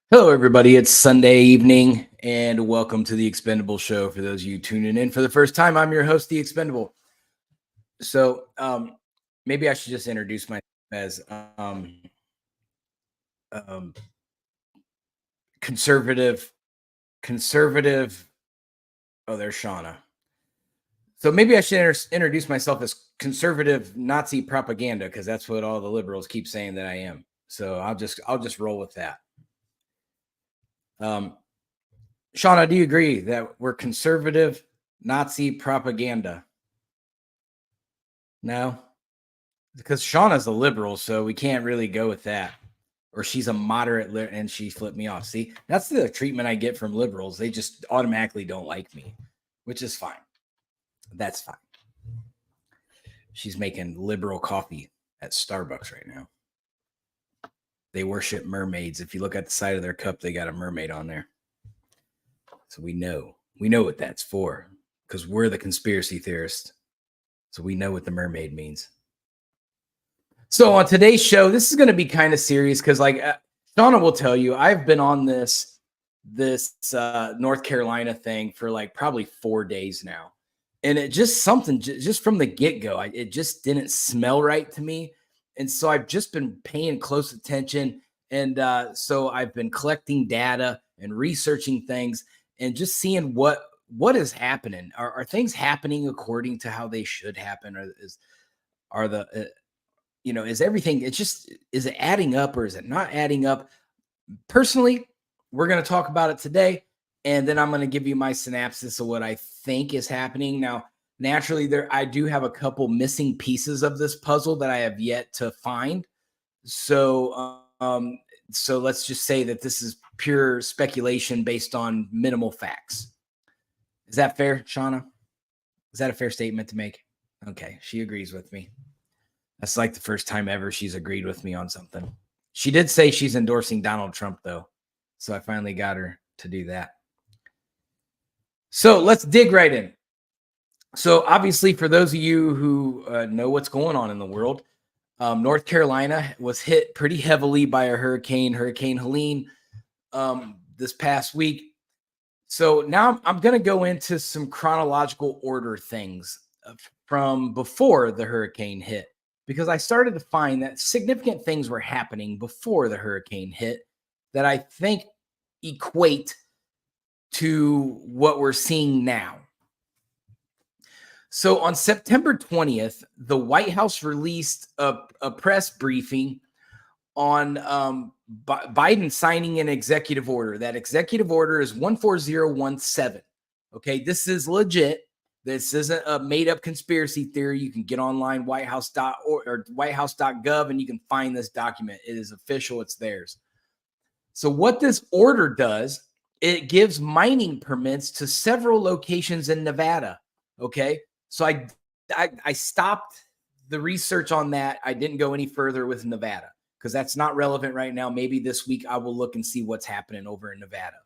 Hello, everybody. It's Sunday evening, and welcome to the Expendable Show. For those of you tuning in for the first time, I'm your host, the Expendable. So, maybe I should just introduce myself as um, conservative. Conservative. Oh, there's Shauna. So maybe I should introduce myself as conservative Nazi propaganda because that's what all the liberals keep saying that I am. So I'll just roll with that. Um, Shauna, do you agree that we're conservative Nazi propaganda? No, because Shauna's a liberal, so we can't really go with that. Or she's a moderate, and she flipped me off. See, that's the treatment I get from liberals. They just automatically don't like me, which is fine. That's fine. She's making liberal coffee at Starbucks right now. They worship mermaids. If you look at the side of their cup, they got a mermaid on there. So we know what that's for because we're the conspiracy theorists. So we know what the mermaid means. So on today's show, this is going to be kind of serious because, like, Shauna will tell you, I've been on this North Carolina thing for like probably 4 days now, and it just something just from the get go, it just didn't smell right to me, and so I've just been paying close attention, and so I've been collecting data and researching things, and just seeing what is happening. Are things happening according to how they should happen, or are the is everything, is it adding up or is it not adding up? Personally, we're going to talk about it today, and then I'm going to give you my synopsis of what I think is happening. Now, naturally, I do have a couple missing pieces of this puzzle that I have yet to find. So let's just say that this is pure speculation based on minimal facts. Is that fair, Shauna? Is that a fair statement to make? Okay, she agrees with me. That's like the first time ever she's agreed with me on something. She did say she's endorsing Donald Trump, though. So I finally got her to do that. So let's dig right in. So, obviously, for those of you who know what's going on in the world, North Carolina was hit pretty heavily by a Hurricane Helene, this past week. So now I'm going to go into some chronological order things from before the hurricane hit, because I started to find that significant things were happening before the hurricane hit that I think equate to what we're seeing now. So on September 20th, the White House released a press briefing on Biden signing an executive order. That executive order is 14017. Okay, this is legit. This isn't a made up conspiracy theory. You can get online, whitehouse.org or whitehouse.gov, and you can find this document. It is official, it's theirs. So, what this order does, it gives mining permits to several locations in Nevada. Okay, so I stopped the research on that. I didn't go any further with Nevada because that's not relevant right now. Maybe this week I will look and see what's happening over in Nevada.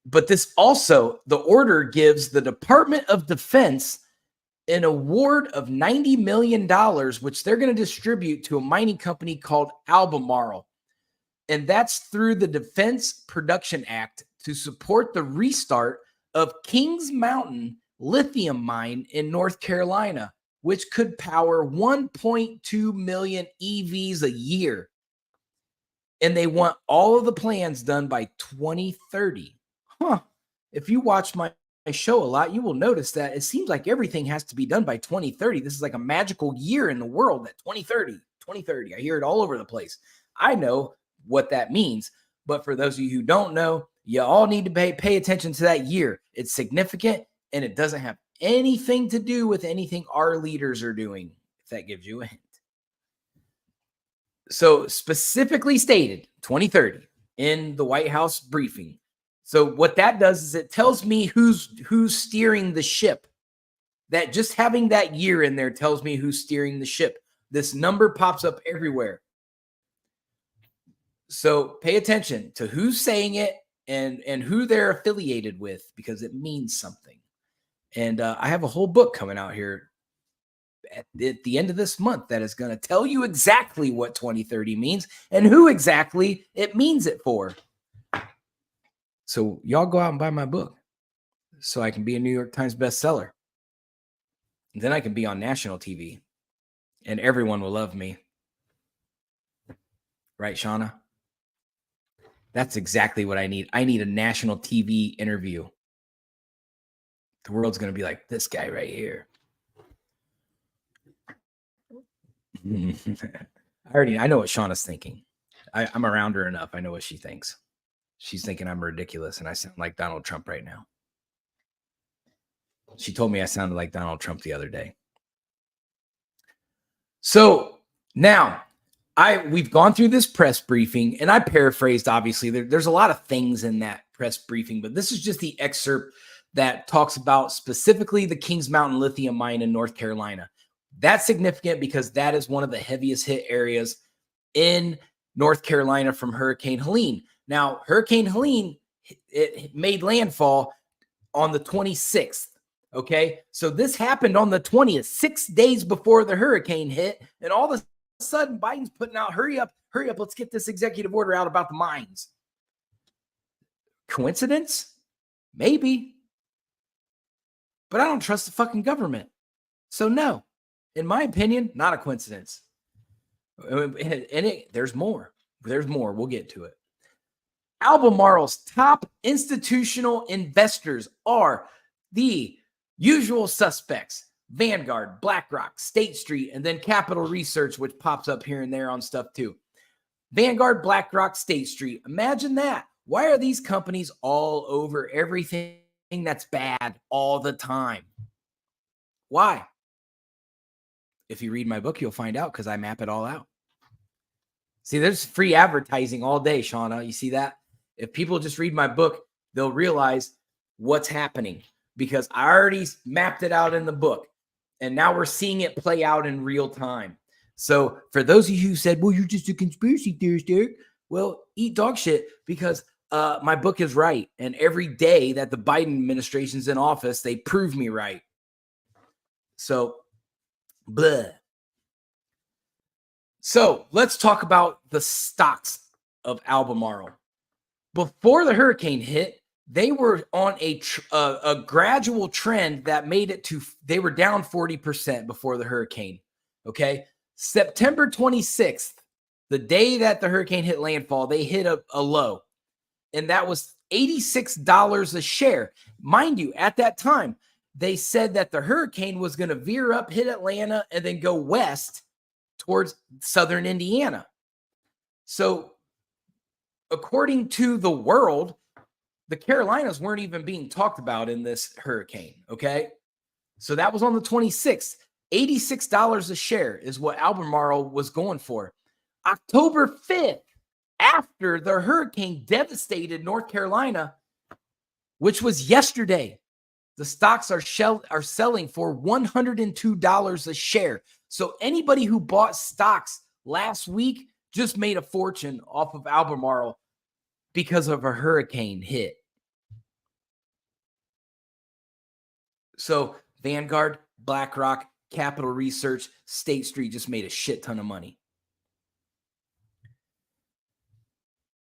But this also, the order gives the Department of Defense an award of $90 million, which they're going to distribute to a mining company called Albemarle. And that's through the Defense Production Act to support the restart of Kings Mountain lithium mine in North Carolina, which could power 1.2 million EVs a year. And they want all of the plans done by 2030. If you watch my show a lot, you will notice that it seems like everything has to be done by 2030. This is like a magical year in the world, that 2030. I hear it all over the place. I know what that means, but for those of you who don't know, you all need to pay attention to that year. It's significant, and it doesn't have anything to do with anything our leaders are doing, if that gives you a hint. So specifically stated 2030 in the White House briefing. So what that does is it tells me who's steering the ship. That just having that year in there tells me who's steering the ship. This number pops up everywhere. So pay attention to who's saying it and who they're affiliated with, because it means something. And I have a whole book coming out here at the end of this month that is going to tell you exactly what 2030 means and who exactly it means it for. So y'all go out and buy my book so I can be a New York Times bestseller. And then I can be on national TV and everyone will love me. Right, Shauna? That's exactly what I need. I need a national TV interview. The world's going to be like, this guy right here. I know what Shauna's thinking. I'm around her enough. I know what she thinks. She's thinking I'm ridiculous and I sound like Donald Trump right now. She told me I sounded like Donald Trump the other day. So now we've gone through this press briefing and I paraphrased, obviously. There's a lot of things in that press briefing, but this is just the excerpt that talks about specifically the Kings Mountain lithium mine in North Carolina. That's significant because that is one of the heaviest hit areas in North Carolina from Hurricane Helene. Now, Hurricane Helene, it made landfall on the 26th. Okay, so this happened on the 20th, 6 days before the hurricane hit, and all of a sudden Biden's putting out, hurry up, let's get this executive order out about the mines. Coincidence? Maybe. But I don't trust the fucking government. So no, in my opinion, not a coincidence. And there's more. There's more. We'll get to it. Albemarle's top institutional investors are the usual suspects: Vanguard, BlackRock, State Street, and then Capital Research, which pops up here and there on stuff too. Vanguard, BlackRock, State Street. Imagine that. Why are these companies all over everything that's bad all the time? Why? If you read my book, you'll find out because I map it all out. See, there's free advertising all day, Shauna. You see that? If people just read my book, they'll realize what's happening because I already mapped it out in the book. And now we're seeing it play out in real time. So for those of you who said, well, you're just a conspiracy theorist, Derek, well, eat dog shit because my book is right. And every day that the Biden administration's in office, they prove me right. So, blah. So let's talk about the stocks of Albemarle. Before the hurricane hit, they were on a gradual trend that made it to, they were down 40% before the hurricane. Okay. September 26th, the day that the hurricane hit landfall, they hit a low, and that was $86 a share. Mind you, at that time, they said that the hurricane was going to veer up, hit Atlanta, and then go west towards southern Indiana. So according to the world, the Carolinas weren't even being talked about in this hurricane, okay? So that was on the 26th. $86 a share is what Albemarle was going for. October 5th, after the hurricane devastated North Carolina, which was yesterday, the stocks are selling for $102 a share. So anybody who bought stocks last week just made a fortune off of Albemarle because of a hurricane hit. So Vanguard, BlackRock, Capital Research, State Street just made a shit ton of money.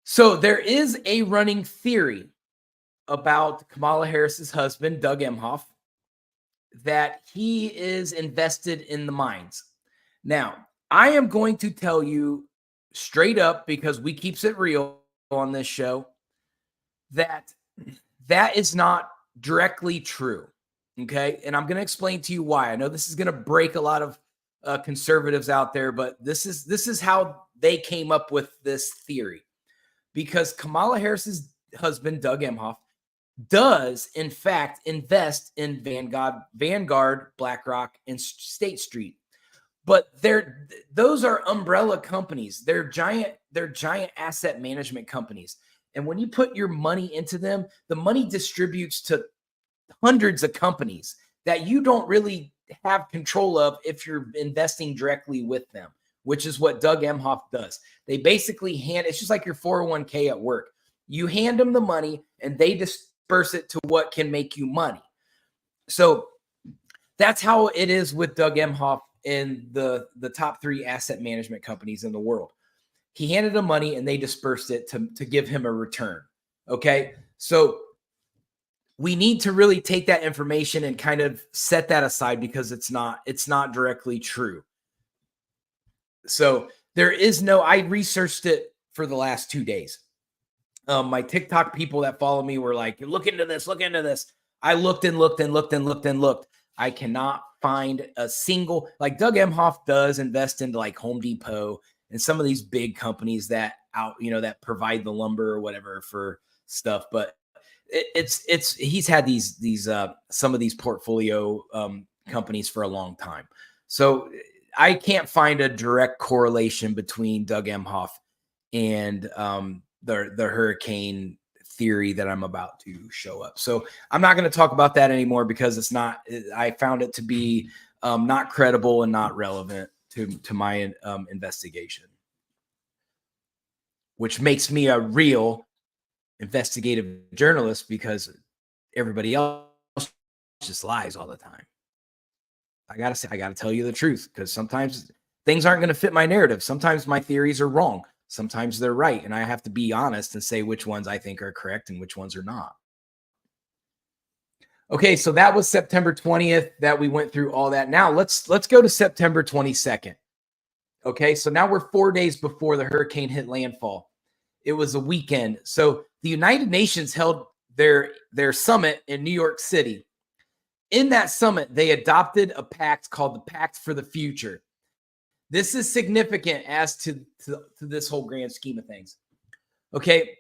So there is a running theory about Kamala Harris's husband, Doug Emhoff, that he is invested in the mines. Now, I am going to tell you straight up, because we keeps it real on this show, that is not directly true. Okay. And I'm going to explain to you why. I know this is going to break a lot of conservatives out there, but this is how they came up with this theory. Because Kamala Harris's husband, Doug Emhoff, does in fact invest in Vanguard, BlackRock, and State Street. But those are umbrella companies. They're giant asset management companies. And when you put your money into them, the money distributes to hundreds of companies that you don't really have control of if you're investing directly with them, which is what Doug Emhoff does. They basically it's just like your 401k at work. You hand them the money and they disperse it to what can make you money. So That's how it is with Doug Emhoff and the top 3 asset management companies in the world. He handed them money and they dispersed it to give him a return. Okay. So we need to really take that information and kind of set that aside because it's not directly true. So there is no, I researched it for the last 2 days. My TikTok people that follow me were like, look into this, look into this. I looked and looked and looked and looked and looked. I cannot find a single, like Doug Emhoff does invest into like Home Depot and some of these big companies that that provide the lumber or whatever for stuff. But he's had these some of these portfolio companies for a long time. So I can't find a direct correlation between Doug Emhoff and the hurricane theory that I'm about to show up. So I'm not going to talk about that anymore because I found it to be not credible and not relevant to my investigation, which makes me a real investigative journalist because everybody else just lies all the time. I got to tell you the truth because sometimes things aren't going to fit my narrative. Sometimes my theories are wrong. Sometimes they're right. And I have to be honest and say which ones I think are correct and which ones are not. Okay, so that was September 20th that we went through all that. Now let's go to September 22nd. Okay, so now we're 4 days before the hurricane hit landfall. It was a weekend. So the United Nations held their summit in New York City. In that summit, they adopted a pact called the Pact for the Future. This is significant as to this whole grand scheme of things. Okay,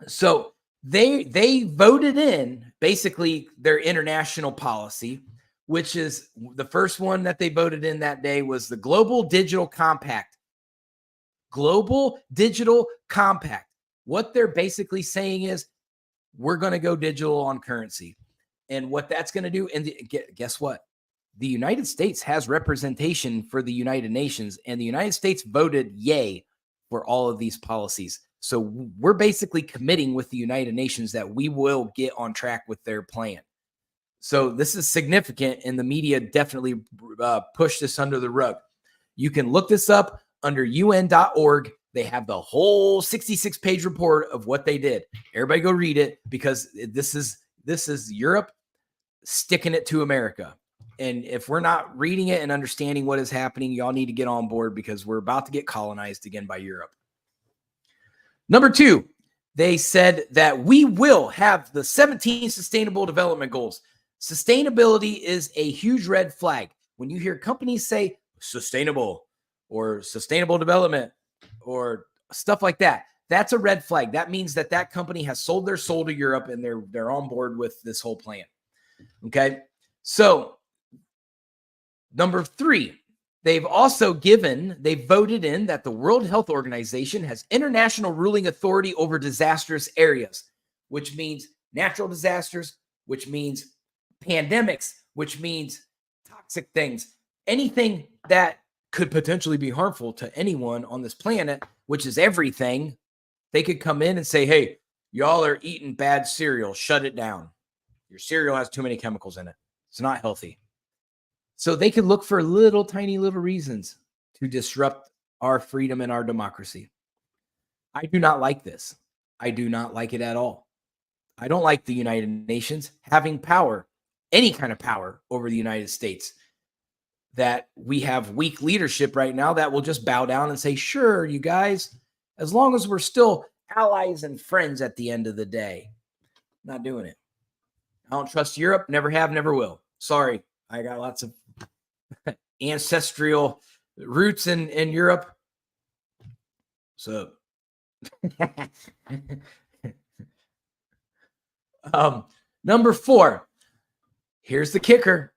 so they voted in basically their international policy, which is the first one that they voted in that day was the Global Digital Compact. Global Digital Compact. What they're basically saying is we're going to go digital on currency. And what that's going to do, and guess what? The United States has representation for the United Nations, and the United States voted yay for all of these policies. So we're basically committing with the United Nations that we will get on track with their plan. So this is significant, and the media definitely pushed this under the rug. You can look this up under UN.org. They have the whole 66-page report of what they did. Everybody go read it because this is Europe sticking it to America. And if we're not reading it and understanding what is happening, y'all need to get on board because we're about to get colonized again by Europe. Number 2, they said that we will have the 17 Sustainable Development Goals. Sustainability is a huge red flag. When you hear companies say sustainable or sustainable development or stuff like that, that's a red flag. That means that company has sold their soul to Europe and they're on board with this whole plan. Okay. So number 3, they've voted in that the World Health Organization has international ruling authority over disastrous areas, which means natural disasters, which means pandemics, which means toxic things, anything that could potentially be harmful to anyone on this planet, which is everything. They could come in and say, hey, y'all are eating bad cereal. Shut it down. Your cereal has too many chemicals in it. It's not healthy. So they could look for tiny little reasons to disrupt our freedom and our democracy. I do not like this. I do not like it at all. I don't like the United Nations having power, any kind of power over the United States. That we have weak leadership right now that will just bow down and say, sure, you guys, as long as we're still allies and friends at the end of the day. Not doing it. I don't trust Europe. Never have, never will. Sorry. I got lots of ancestral roots in Europe. So number 4, here's the kicker.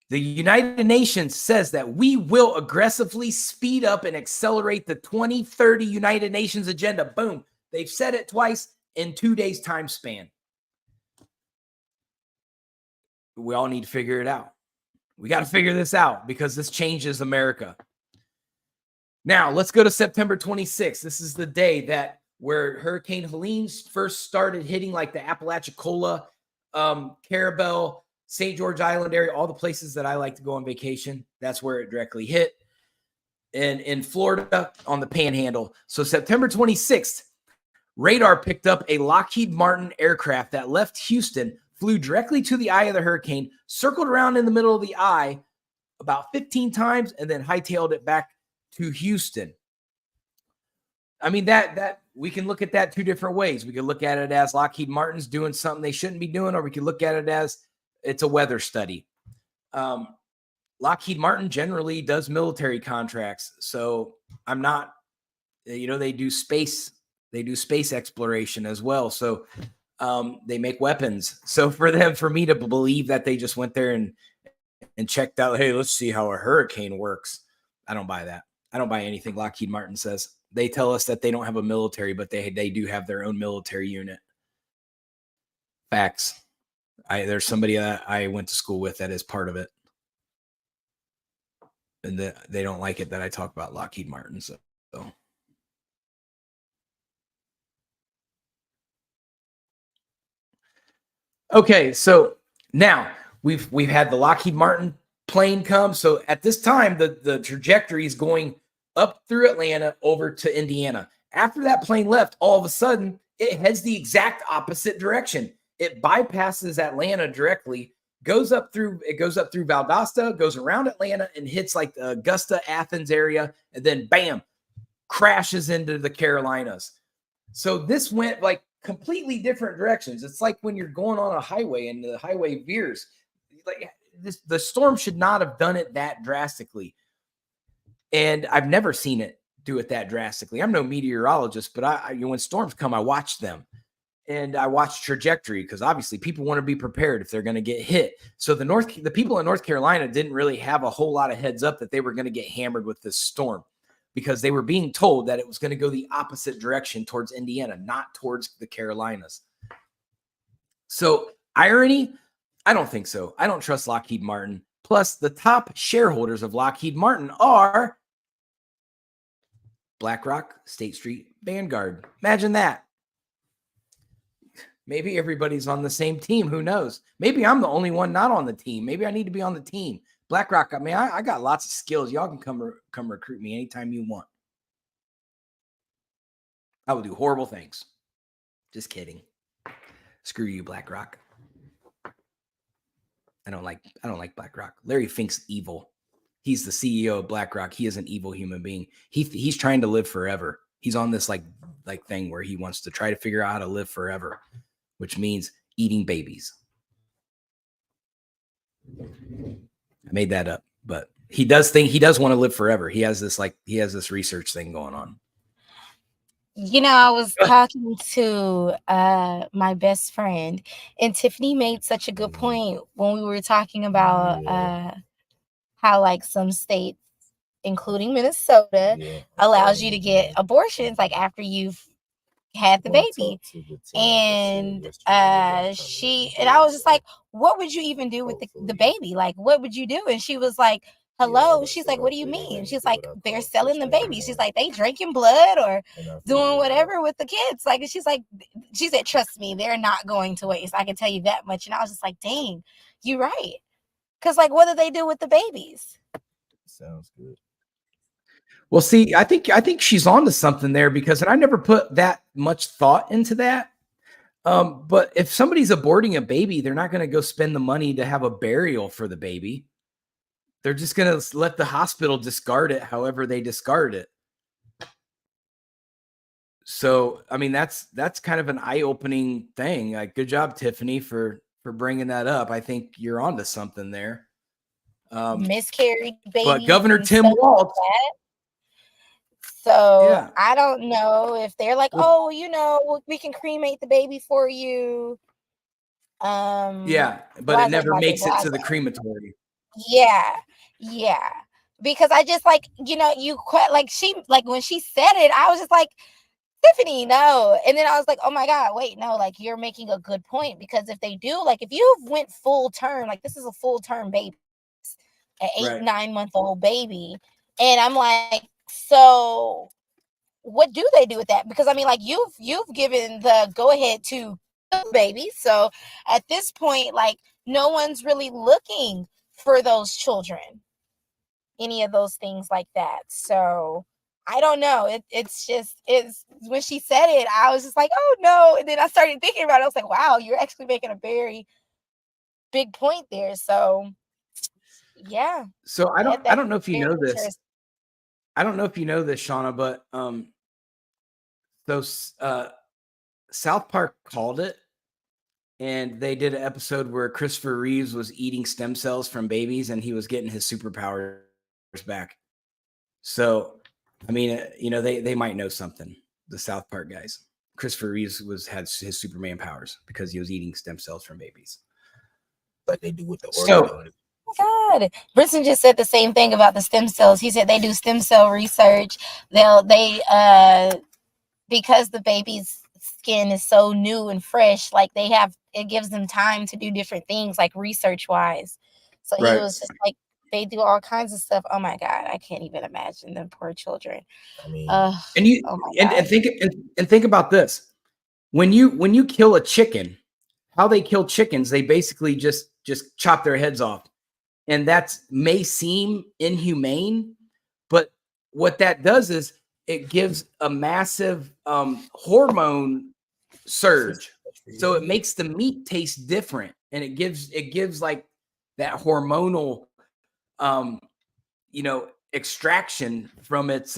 The United Nations says that we will aggressively speed up and accelerate the 2030 United Nations agenda. Boom. They've said it twice in 2 days time span. We all need to figure it out. We got to figure this out because this changes America. Now, let's go to September 26th. This is the day where Hurricane Helene first started hitting like the Apalachicola, Carabel, St. George Island area, all the places that I like to go on vacation, that's where it directly hit. And in Florida on the Panhandle. So September 26th, radar picked up a Lockheed Martin aircraft that left Houston, flew directly to the eye of the hurricane, circled around in the middle of the eye about 15 times, and then hightailed it back to Houston. I mean, that we can look at that two different ways. We could look at it as Lockheed Martin's doing something they shouldn't be doing, or we could look at it as it's a weather study. Lockheed Martin generally does military contracts. So I'm not, they do space exploration as well. So they make weapons. So for me to believe that they just went there and checked out, hey, let's see how a hurricane works, I don't buy that. I don't buy anything Lockheed Martin says. They tell us that they don't have a military, but they do have their own military unit. Facts. There's somebody that I went to school with that is part of it. And they don't like it that I talk about Lockheed Martin. So. Okay, so now we've had the Lockheed Martin plane come. So at this time, the trajectory is going up through Atlanta over to Indiana. After that plane left, all of a sudden, it heads the exact opposite direction. It bypasses Atlanta directly, goes up through Valdosta, goes around Atlanta, and hits like the Augusta, Athens area, and then bam, crashes into the Carolinas. So this went like completely different directions. It's like when you're going on a highway and the highway veers. Like the storm should not have done it that drastically. And I've never seen it do it that drastically. I'm no meteorologist, but when storms come, I watch them. And I watch trajectory because obviously people want to be prepared if they're going to get hit. So the people in North Carolina didn't really have a whole lot of heads up that they were going to get hammered with this storm, because they were being told that it was going to go the opposite direction towards Indiana, not towards the Carolinas. So irony? I don't think so. I don't trust Lockheed Martin. Plus, the top shareholders of Lockheed Martin are BlackRock, State Street, Vanguard. Imagine that. Maybe everybody's on the same team. Who knows? Maybe I'm the only one not on the team. Maybe I need to be on the team. BlackRock, I mean, I got lots of skills. Y'all can come recruit me anytime you want. I will do horrible things. Just kidding. Screw you, BlackRock. I don't like BlackRock. Larry Fink's evil. He's the CEO of BlackRock. He is an evil human being. He's trying to live forever. He's on this like thing where he wants to try to figure out how to live forever, which means eating babies. I made that up, but he does want to live forever. He has this research thing going on. I was talking to my best friend, and Tiffany made such a good point when we were talking about how like some states, including Minnesota, allows you to get abortions like after you've had the baby. And I was just like, what would you even do with the baby? Like, what would you do? And she was like, hello. She's like, what do you mean? She's like, they're selling the baby. She's like, they drinking blood or doing whatever with the kids. Like, she said, trust me, they're not going to waste. I can tell you that much. And I was just like, dang, you're right. Because like, what do they do with the babies? Sounds good. Well, see, I think she's on to something there, because I never put that much thought into that. But if somebody's aborting a baby, they're not going to go spend the money to have a burial for the baby. They're just going to let the hospital discard it however they discard it. So, I mean, that's kind of an eye-opening thing. Like, good job, Tiffany, for bringing that up. I think you're onto something there. Miscarried babies. But Governor Tim Walz. So yeah. I don't know if they're like, we can cremate the baby for you. Yeah, but it never makes it to the crematory. Yeah. Because I just like, you quite like when she said it, I was just like, Tiffany, no. And then I was like, oh my God, wait, no, like you're making a good point, because if they do, like if you went full term, like this is a full term baby, an 8-9-month-old baby. And I'm like, so what do they do with that? Because I mean, like you've given the go ahead to the baby. So at this point, like no one's really looking for those children, any of those things like that. So I don't know. It's when she said it, I was just like, oh no. And then I started thinking about it. I was like, wow, you're actually making a very big point there. So yeah, So I that's don't know if you very know this. interesting. I don't know if you know this, Shauna, but those South Park called it, and they did an episode where Christopher Reeves was eating stem cells from babies, and he was getting his superpowers back. So, I mean, they might know something. The South Park guys. Christopher Reeves had his Superman powers because he was eating stem cells from babies. Like they do with the Oh God, Brinson just said the same thing about the stem cells. He said they do stem cell research. Because the baby's skin is so new and fresh, like it gives them time to do different things, like research wise. So he was just like, they do all kinds of stuff. Oh my God, I can't even imagine them poor children. I mean, and think about this: when you kill a chicken, how they kill chickens, they basically just chop their heads off, and that may seem inhumane, but what that does is it gives a massive hormone surge, so it makes the meat taste different, and it gives like that hormonal extraction from its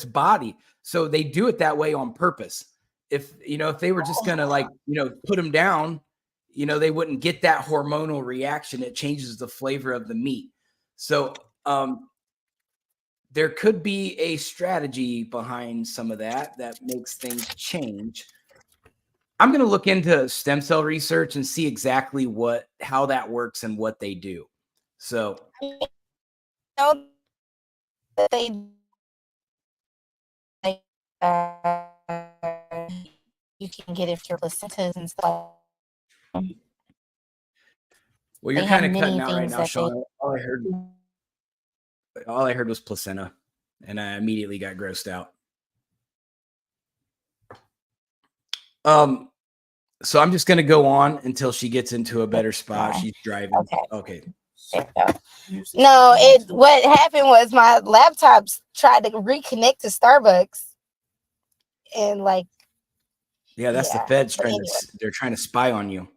body. So they do it that way on purpose. If they were just gonna put them down, they wouldn't get that hormonal reaction. It changes the flavor of the meat. So there could be a strategy behind some of that makes things change. I'm going to look into stem cell research and see exactly how that works and what they do. So they you can get it for placentas and stuff. Well, you're kind of cutting out right now, Sean. All I heard was placenta, and I immediately got grossed out. So I'm just going to go on until she gets into a better spot. She's driving. Okay. No, what happened was my laptop tried to reconnect to Starbucks, and that's the feds they're trying to spy on you.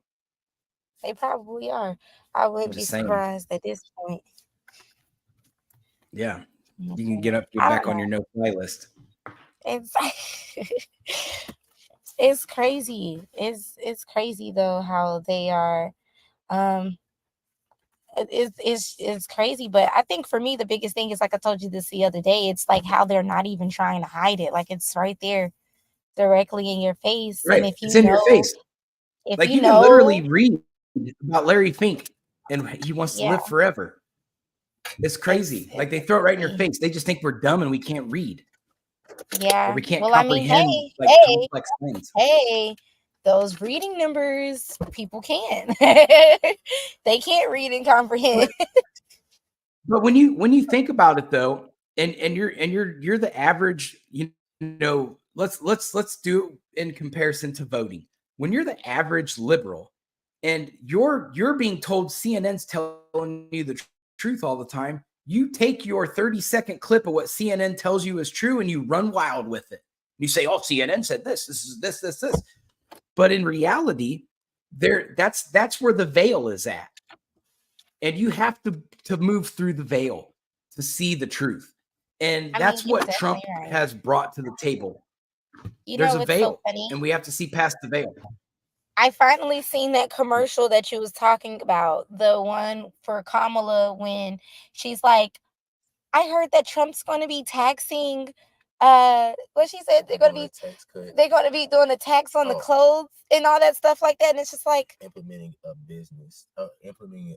They probably are. I wouldn't be surprised at this point. Yeah, you can get back on your no-fly list. It's crazy. It's crazy though how they are. It's crazy, but I think for me the biggest thing is, like I told you this the other day, it's like how they're not even trying to hide it. Like it's right there, directly in your face. Right, and if it's in your face. Like you can literally read about Larry Fink, and he wants to live forever. It's crazy. Like they throw it right in your face. They just think we're dumb and we can't read. Yeah, or we can't comprehend complex things. Hey, those reading numbers, people can. They can't read and comprehend. But when you think about it though, and you're the average, let's do it in comparison to voting. When you're the average liberal and you're being told CNN's telling you the truth all the time, you take your 30-second clip of what CNN tells you is true and you run wild with it. You say, oh, CNN said this is this. But in reality, that's where the veil is at. And you have to move through the veil to see the truth. And that's what Trump has brought to the table. There's a veil, and we have to see past the veil. I finally seen that commercial that you was talking about, the one for Kamala when she's like, I heard that Trump's going to be taxing what she said, they're going to be doing the tax on the clothes and all that stuff like that, and it's just like implementing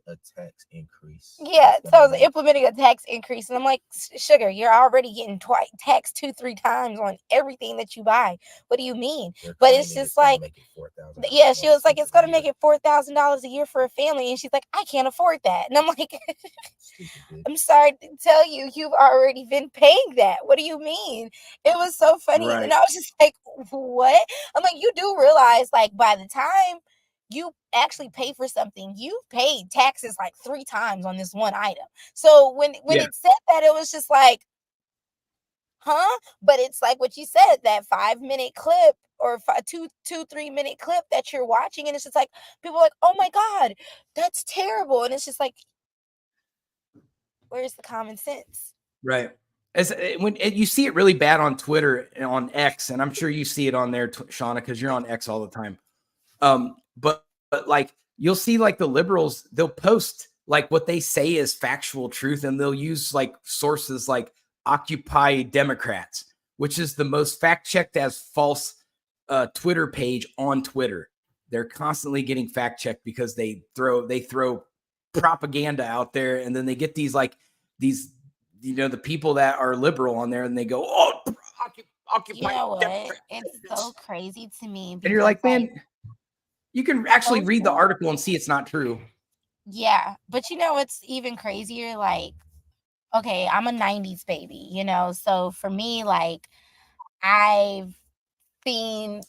a tax increase. Yeah, so I was implementing a tax increase, and I'm like, sugar, you're already getting taxed 2-3 times on everything that you buy. What do you mean? But it's just like, yeah, she was like, it's going to make it $4,000 a year for a family, and she's like, I can't afford that, and I'm like, I'm sorry to tell you, you've already been paying that. What do you mean? It was so funny, and I was just like, what? I'm like, you do realize, like, by the time you actually pay for something, you paid taxes like 3 times on this one item. So when Yeah. it said that, it was just like, huh? But it's like what you said, that 5-minute clip or 3-minute clip that you're watching, and it's just like people are like, oh my God, that's terrible. And it's just like, where's the common sense? Right. As you see it really bad on Twitter and on X, and I'm sure you see it on there, Shauna, because you're on X all the time. But like you'll see like the liberals, they'll post like what they say is factual truth, and they'll use like sources like Occupy Democrats, which is the most fact-checked as false Twitter page on Twitter. They're constantly getting fact-checked because they throw propaganda out there, and then they get these the people that are liberal on there, and they go, oh, Occupy You know what? Democrats. It's so crazy to me And you're because like, man, you can actually those read the things- article and see it's not true. yeah, but you know what's even crazier? Like, okay, I'm a 90s baby, so for me, like, I've seen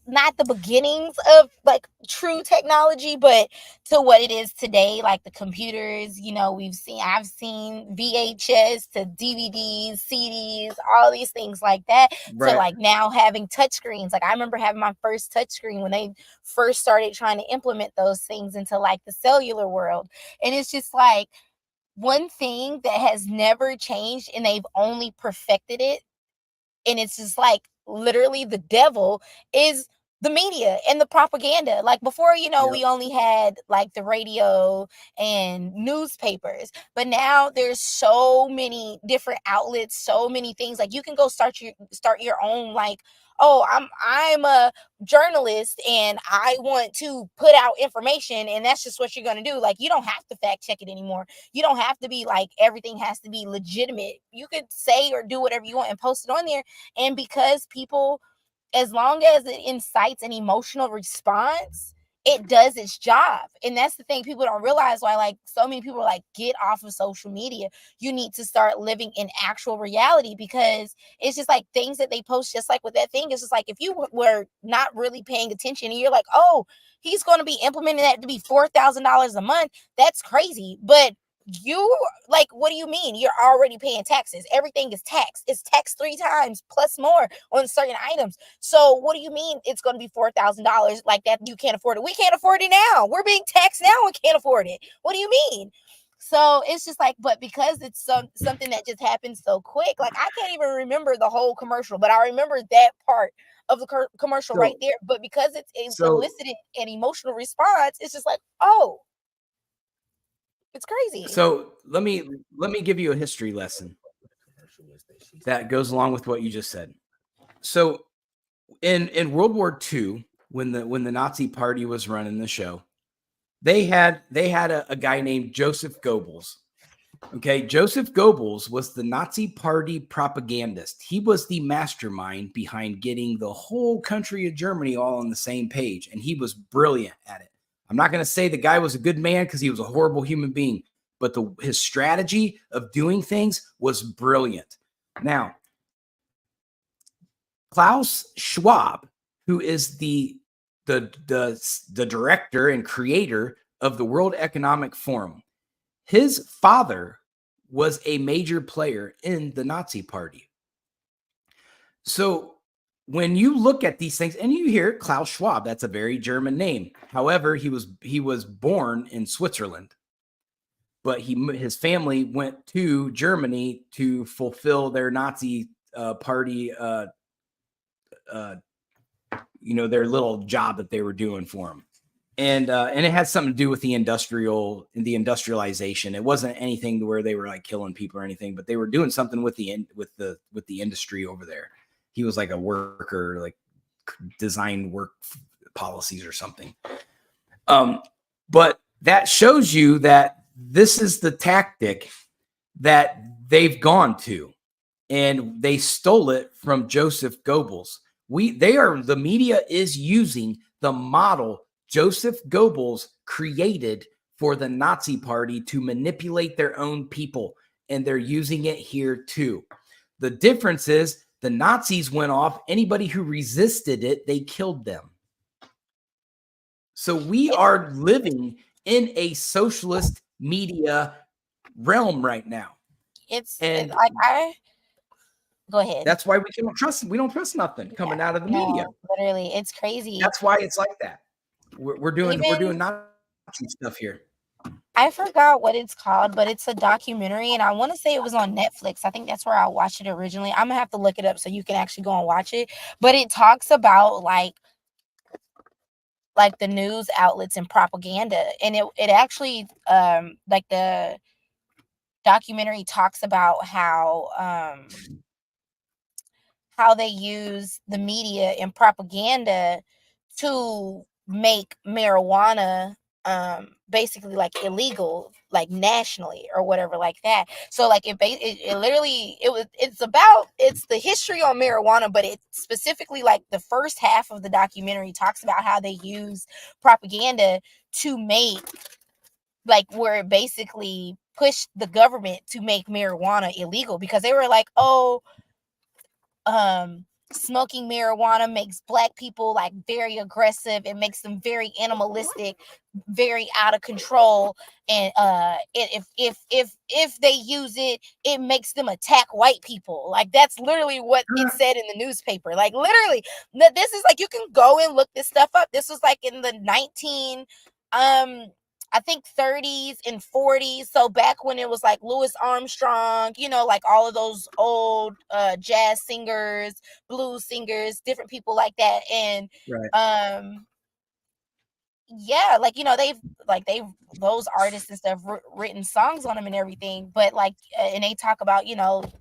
not the beginnings of like true technology, but to what it is today, like the computers, I've seen VHS to DVDs, CDs, all these things like that, to like now having touchscreens. Like I remember having my first touchscreen when they first started trying to implement those things into like the cellular world. And it's just like one thing that has never changed, and they've only perfected it, and it's just like literally the devil, is the media and the propaganda. Like before, we only had like the radio and newspapers, but now there's so many different outlets, so many things. Like you can go start your own, like, oh, I'm a journalist and I want to put out information, and that's just what you're going to do. Like you don't have to fact check it anymore. You don't have to be like everything has to be legitimate. You could say or do whatever you want and post it on there. And because people, as long as it incites an emotional response, it does its job. And that's the thing people don't realize, why like so many people are like, get off of social media. You need to start living in actual reality, because it's just like things that they post, just like with that thing. It's just like if you were not really paying attention and you're like, oh, he's going to be implementing that to be $4,000 a month, that's crazy. But you, like, what do you mean? You're already paying taxes. Everything is taxed. It's taxed 3 times plus more on certain items. So what do you mean it's going to be $4,000 like that? You can't afford it. We can't afford it now. We're being taxed now and can't afford it. What do you mean? So it's just like, but because it's something that just happens so quick, like I can't even remember the whole commercial, but I remember that part of the commercial right there. But because it's elicited an emotional response, it's just like, oh, it's crazy. So let me give you a history lesson that goes along with what you just said. So in World War II, when the Nazi Party was running the show, they had a guy named Joseph Goebbels. Okay, Joseph Goebbels was the Nazi Party propagandist. He was the mastermind behind getting the whole country of Germany all on the same page, and he was brilliant at it. I'm not going to say the guy was a good man, because he was a horrible human being, but his strategy of doing things was brilliant. Now, Klaus Schwab, who is the director and creator of the World Economic Forum, his father was a major player in the Nazi Party. So when you look at these things and you hear Klaus Schwab, that's a very German name. However, he was born in Switzerland, but his family went to Germany to fulfill their Nazi party, their little job that they were doing for him. And it had something to do with the industrialization. It wasn't anything to where they were like killing people or anything, but they were doing something with the industry over there. He was like a worker, like design work policies or something. But that shows you that this is the tactic that they've gone to, and they stole it from Joseph Goebbels. The media is using the model Joseph Goebbels created for the Nazi Party to manipulate their own people, and they're using it here too. The difference is the Nazis went off. Anybody who resisted it, they killed them. So we are living in a socialist media realm right now. And like I go ahead. that's why we don't trust nothing coming out of the media. Literally, it's crazy. That's why it's like that. We're doing Nazi stuff here. I forgot what it's called, but it's a documentary, and I want to say it was on Netflix. I think that's where I watched it originally. I'm gonna have to look it up so you can actually go and watch it. But it talks about like the news outlets and propaganda, and it actually like the documentary talks about how they use the media and propaganda to make marijuana basically like illegal, like nationally or whatever like that. So like it literally it's the history on marijuana, but it's specifically like the first half of the documentary talks about how they use propaganda to make, like, where it basically pushed the government to make marijuana illegal, because they were like, oh, smoking marijuana makes Black people like very aggressive. It makes them very animalistic, very out of control. And if they use it, it makes them attack white people. Like, that's literally what it said in the newspaper. Like, literally, this is like, you can go and look this stuff up. This was like in the I think 30s and 40s. So back when it was like Louis Armstrong, like all of those old jazz singers, blues singers, different people like that. And yeah, like, they've those artists and stuff written songs on them and everything, but like, and they talk about,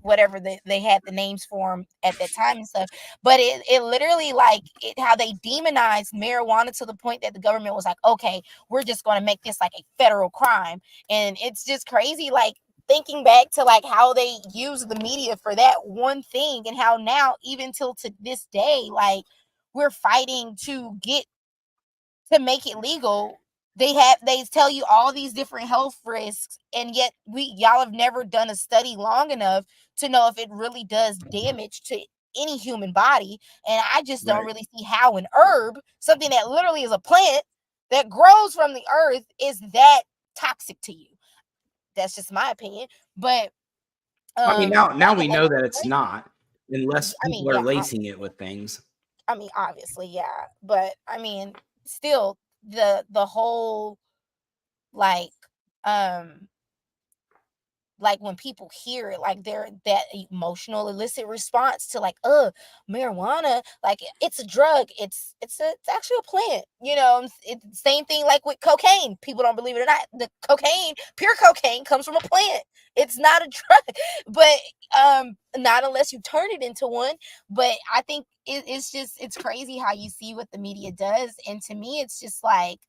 whatever they had the names for them at that time and stuff. But it literally, like, how they demonized marijuana to the point that the government was like, okay, we're just going to make this like a federal crime. And it's just crazy, like, thinking back to like how they use the media for that one thing, and how now, even till to this day, like, we're fighting to make it legal. They tell you all these different health risks, and yet y'all have never done a study long enough to know if it really does damage to any human body. And I just don't really see how an herb, something that literally is a plant that grows from the earth, is that toxic to you. That's just my opinion. But I mean, now we know that it's not, unless people are lacing it with things. I mean, obviously, yeah. But I mean, still, the whole, like, when people hear it, like, they're that emotional illicit response to like, marijuana, like, it's a drug, it's actually a plant, it's the same thing like with cocaine. People don't believe it or not, the pure cocaine comes from a plant. It's not a drug. But not unless you turn it into one. But I think it's crazy how you see what the media does. And to me, it's just like,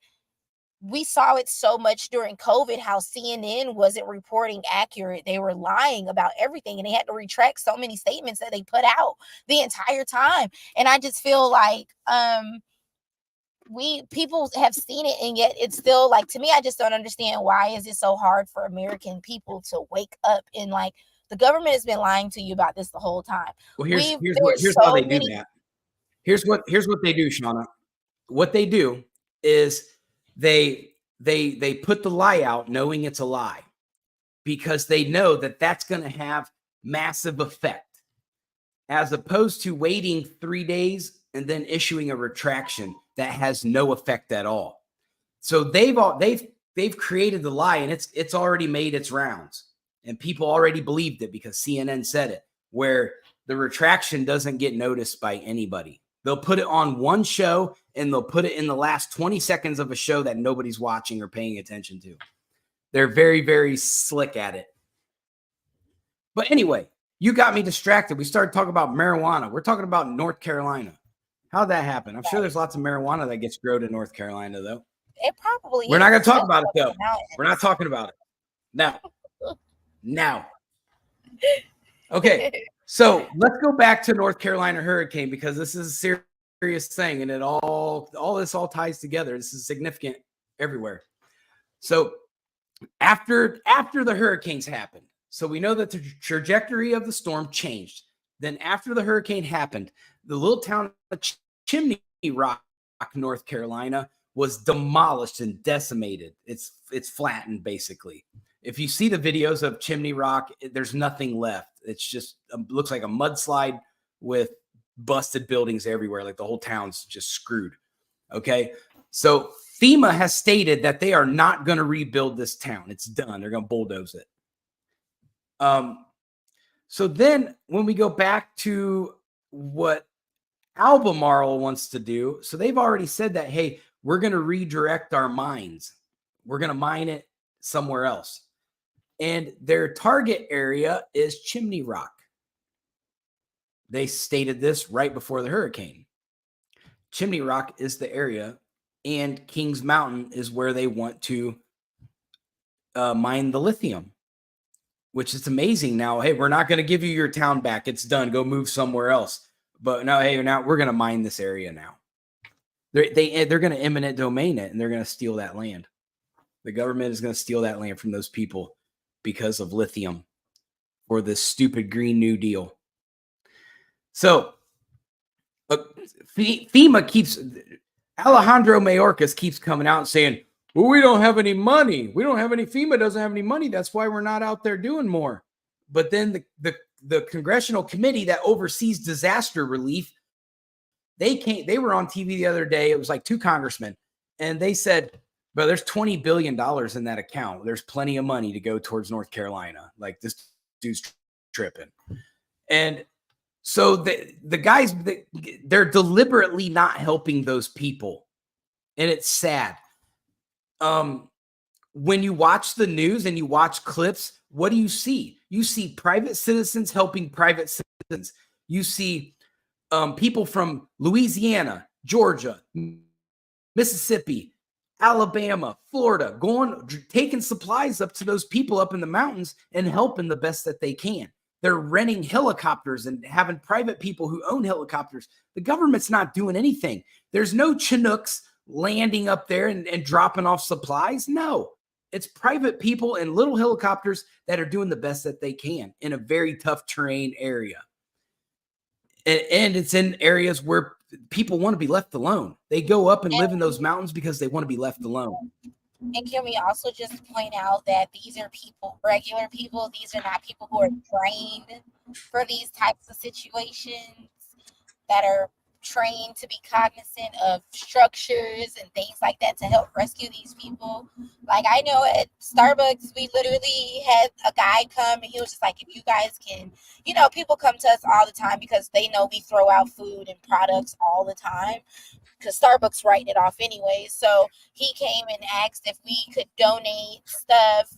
we saw it so much during COVID, how CNN wasn't reporting accurate. They were lying about everything, and they had to retract so many statements that they put out the entire time. And I just feel like people have seen it, and yet it's still, like, to me, I just don't understand, why is it so hard for American people to wake up, and like, the government has been lying to you about this the whole time. Well, here's how they do that. Here's what they do, Shauna. What they do is they put the lie out knowing it's a lie, because they know that that's going to have massive effect, as opposed to waiting 3 days and then issuing a retraction that has no effect at all. So they've created the lie, and it's already made its rounds, and people already believed it because CNN said it, where the retraction doesn't get noticed by anybody. They'll put it on one show, and they'll put it in the last 20 seconds of a show that nobody's watching or paying attention to. They're very, very slick at it. But anyway, you got me distracted. We started talking about marijuana. We're talking about North Carolina. How'd that happen? I'm sure there's lots of marijuana that gets grown in North Carolina, though. It probably We're not going to talk about it, though. We're not talking about it. Now. Okay. So let's go back to North Carolina hurricane, because this is a serious thing, and all this ties together. This is significant everywhere. So after the hurricanes happened, so we know that the trajectory of the storm changed. Then after the hurricane happened, the little town of Chimney Rock, North Carolina, was demolished and decimated. It's flattened basically. If you see the videos of Chimney Rock, there's nothing left. It's just looks like a mudslide with busted buildings everywhere. Like the whole town's just screwed. Okay. So FEMA has stated that they are not going to rebuild this town. It's done. They're going to bulldoze it. So then when we go back to what Albemarle wants to do, so they've already said that, hey, we're going to redirect our mines. We're going to mine it somewhere else. And their target area is Chimney Rock. They stated this right before the hurricane. Chimney Rock is the area, and Kings Mountain is where they want to mine the lithium, which is amazing. Now, hey, we're not going to give you your town back. It's done. Go move somewhere else. But now, hey, now we're going to mine this area now. They're going to eminent domain it, and they're going to steal that land. The government is going to steal that land from those people because of lithium or this stupid Green New Deal. So FEMA keeps, Alejandro Mayorkas keeps coming out and saying, well, we don't have any money. We don't have any, FEMA doesn't have any money. That's why we're not out there doing more. But then the congressional committee that oversees disaster relief, they were on TV the other day. It was like 2 congressmen, and they said, but there's $20 billion in that account. There's plenty of money to go towards North Carolina. Like, this dude's tripping. And so the guys, they're deliberately not helping those people. And it's sad. When you watch the news and you watch clips, what do you see? You see private citizens helping private citizens. You see people from Louisiana, Georgia, Mississippi, Alabama, Florida, taking supplies up to those people up in the mountains and helping the best that they can. They're renting helicopters and having private people who own helicopters. The government's not doing anything. There's no Chinooks landing up there and dropping off supplies. No, it's private people and little helicopters that are doing the best that they can in a very tough terrain area. And it's in areas where people want to be left alone. They go up and live in those mountains because they want to be left alone. And can we also just point out that these are people, regular people. These are not people who are trained for these types of situations, that are trained to be cognizant of structures and things like that to help rescue these people. Like, I know at Starbucks, we literally had a guy come and he was just like, if you guys can, people come to us all the time because they know we throw out food and products all the time, because Starbucks writing it off anyway. So he came and asked if we could donate stuff.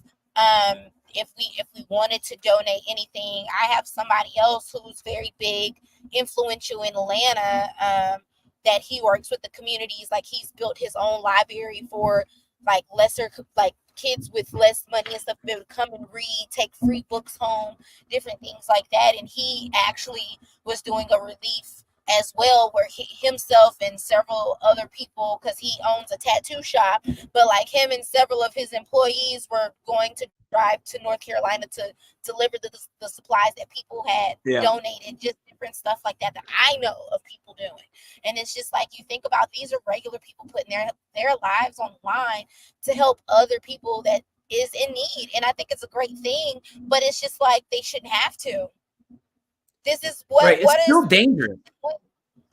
If we wanted to donate anything. I have somebody else who's very big, influential in Atlanta, that he works with the communities. Like, he's built his own library for like lesser, like kids with less money and stuff, to come and read, take free books home, different things like that. And he actually was doing a relief as well, where he himself and several other people, because he owns a tattoo shop, but like him and several of his employees were going to drive to North Carolina to deliver the supplies that people had donated, just different stuff like that I know of people doing. And it's just like, you think about, these are regular people putting their lives on the line to help other people that is in need. And I think it's a great thing, but it's just like, they shouldn't have to. This is It's still dangerous.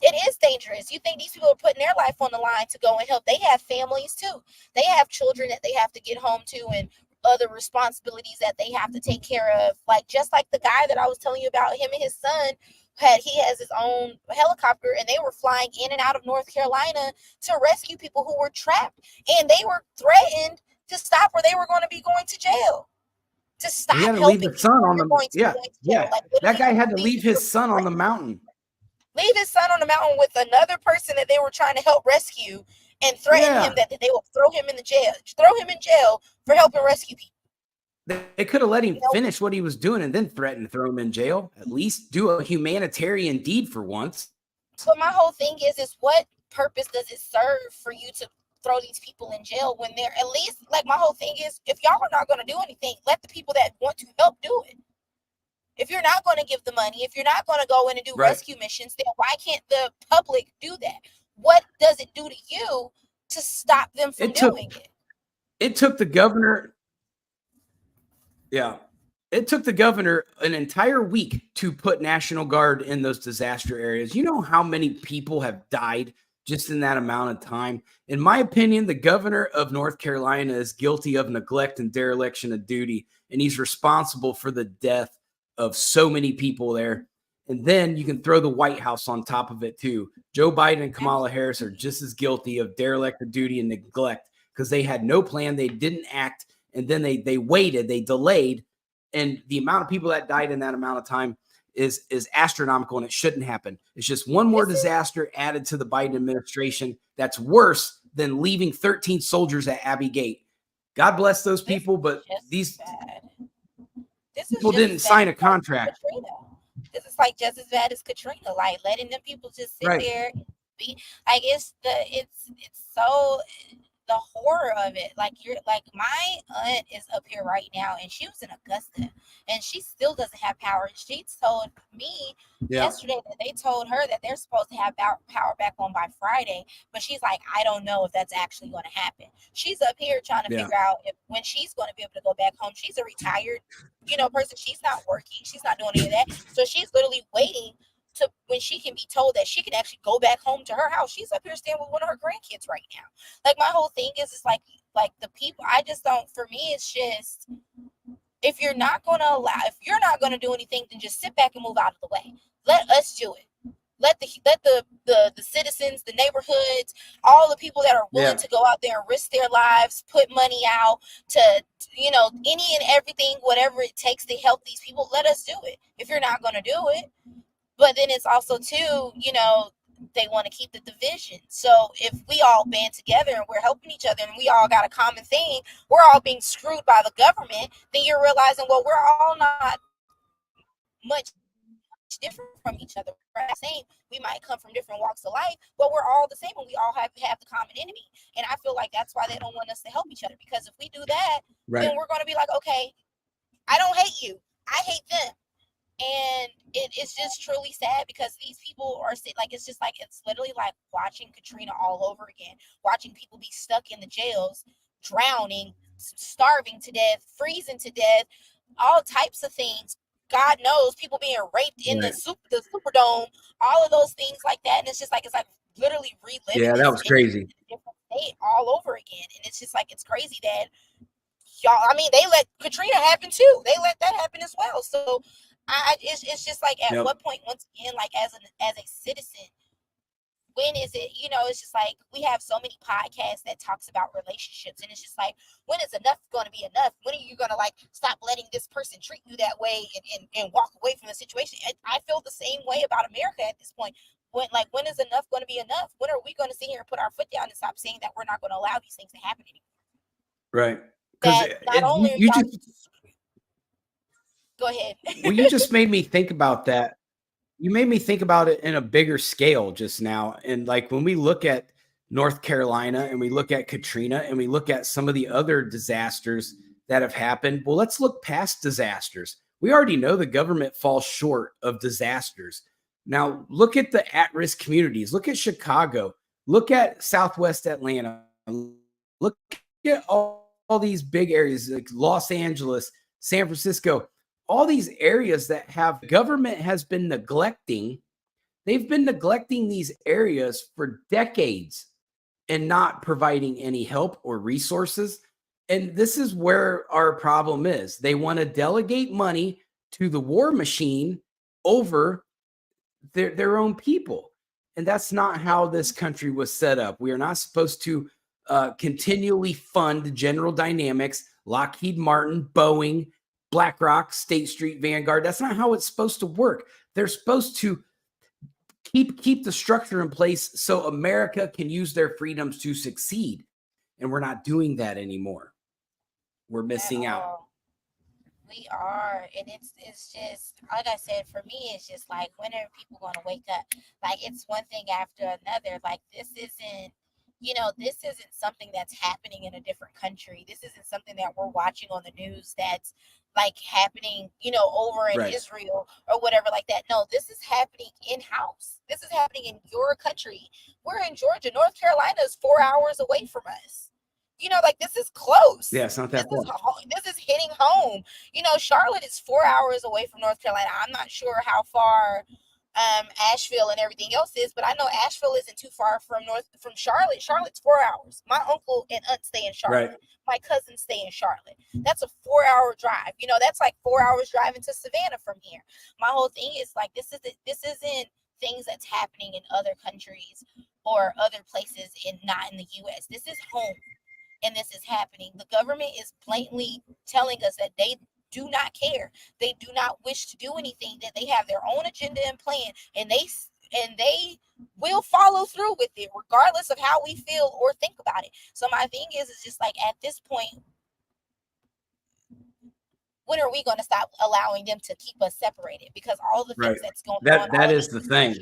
It is dangerous. You think these people are putting their life on the line to go and help. They have families too. They have children that they have to get home to, and other responsibilities that they have to take care of. Like, just like the guy that I was telling you about, him and his son he has his own helicopter, and they were flying in and out of North Carolina to rescue people who were trapped, and they were threatened to stop, or they were going to be going to jail. To stop he had to helping leave his son on the Like, that guy had to leave his son on the mountain. Leave his son on the mountain with another person that they were trying to help rescue, and threaten him that they will throw him in jail for helping rescue people. They could have let him finish what he was doing and then threaten to throw him in jail. At least do a humanitarian deed for once. But my whole thing is what purpose does it serve for you to throw these people in jail when they're, at least, like, my whole thing is, if y'all are not going to do anything, let the people that want to help do it. If you're not going to give the money, if you're not going to go in and do rescue missions, then why can't the public do that? What does it do to you to stop them from doing it. It took the governor. Yeah. It took the governor an entire week to put National Guard in those disaster areas. You know how many people have died just in that amount of time? In my opinion, the governor of North Carolina is guilty of neglect and dereliction of duty, and he's responsible for the death of so many people there. And then you can throw the White House on top of it too. Joe Biden and Kamala Harris are just as guilty of derelict of duty and neglect because they had no plan, they didn't act, and then they waited, they delayed. And the amount of people that died in that amount of time is astronomical, and it shouldn't happen. It's just one more disaster added to the Biden administration that's worse than leaving 13 soldiers at Abbey Gate. God bless those people, but these people didn't sign a contract. This is like just as bad as Katrina, like letting them people just sit there, be like it's so. The horror of it, like my aunt is up here right now, and she was in Augusta, and she still doesn't have power. She told me yesterday that they told her that they're supposed to have power back on by Friday, but she's like, I don't know if that's actually going to happen. She's up here trying to figure out when she's going to be able to go back home. She's a retired, person. She's not working. She's not doing any of that, so she's literally waiting to when she can be told that she can actually go back home to her house. She's up here staying with one of her grandkids right now. Like my whole thing is it's like the people, I just don't, for me, it's just, if you're not going to do anything, then just sit back and move out of the way. Let us do it. Let the citizens, the neighborhoods, all the people that are willing to go out there and risk their lives, put money out to, any and everything, whatever it takes to help these people, let us do it. If you're not going to do it. But then it's also too, they want to keep the division. So if we all band together and we're helping each other and we all got a common thing, we're all being screwed by the government, then you're realizing, well, we're all not much different from each other. We're the same. We might come from different walks of life, but we're all the same and we all have the common enemy. And I feel like that's why they don't want us to help each other, because if we do that, then we're going to be like, okay, I don't hate you, I hate them. And it's just truly sad because these people are like, it's literally like watching Katrina all over again, watching people be stuck in the jails, drowning, starving to death, freezing to death, all types of things. God knows, people being raped in the Superdome, all of those things like that. And it's like literally reliving. Yeah, that was crazy. Different state all over again. And it's just like, it's crazy that y'all, I mean, they let Katrina happen too. They let that happen as well. So it's just like, at what point, once again, like as a citizen, when is it, it's just like, we have so many podcasts that talks about relationships, and it's just like, when is enough going to be enough? When are you going to like stop letting this person treat you that way and walk away from the situation? I feel the same way about America at this point. When is enough going to be enough? When are we going to sit here and put our foot down and stop saying that we're not going to allow these things to happen anymore? Right. Because go ahead. Well, you just made me think about that. You made me think about it in a bigger scale just now. And like when we look at North Carolina and we look at Katrina and we look at some of the other disasters that have happened, well, let's look past disasters. We already know the government falls short of disasters. Now, look at the at-risk communities. Look at Chicago. Look at Southwest Atlanta. Look at all these big areas like Los Angeles, San Francisco. All these areas that have government has been neglecting. They've been neglecting these areas for decades and not providing any help or resources. And this is where our problem is. They want to delegate money to the war machine over their own people. And that's not how this country was set up. We are not supposed to continually fund General Dynamics, Lockheed Martin, Boeing, BlackRock, State Street, Vanguard. That's not how it's supposed to work. They're supposed to keep the structure in place so America can use their freedoms to succeed. And we're not doing that anymore. We're missing out. We are. And it's just, like I said, for me, it's just like, when are people going to wake up? Like, it's one thing after another. Like, this isn't something that's happening in a different country. This isn't something that we're watching on the news that's like happening, you know, over in Right. Israel or whatever like that. No, this is happening in-house. This is happening in your country. We're in Georgia. North Carolina is 4 hours away from us. You know, like this is close. Yeah, it's not that far. This is hitting home. You know, Charlotte is 4 hours away from North Carolina. I'm not sure how far Asheville and everything else is, but I know Asheville isn't too far from Charlotte. Charlotte's 4 hours. My uncle and aunt stay in Charlotte. Right. My cousins stay in Charlotte. That's a 4-hour drive. You know, that's like 4 hours driving to Savannah from here. My whole thing is like this isn't things that's happening in other countries or other places not in the US. This is home. And this is happening. The government is blatantly telling us that they do not care. They do not wish to do anything, that they have their own agenda and plan, and they will follow through with it regardless of how we feel or think about it. So my thing is just like at this point, when are we going to stop allowing them to keep us separated? Because all the things that's going on, that is the thing.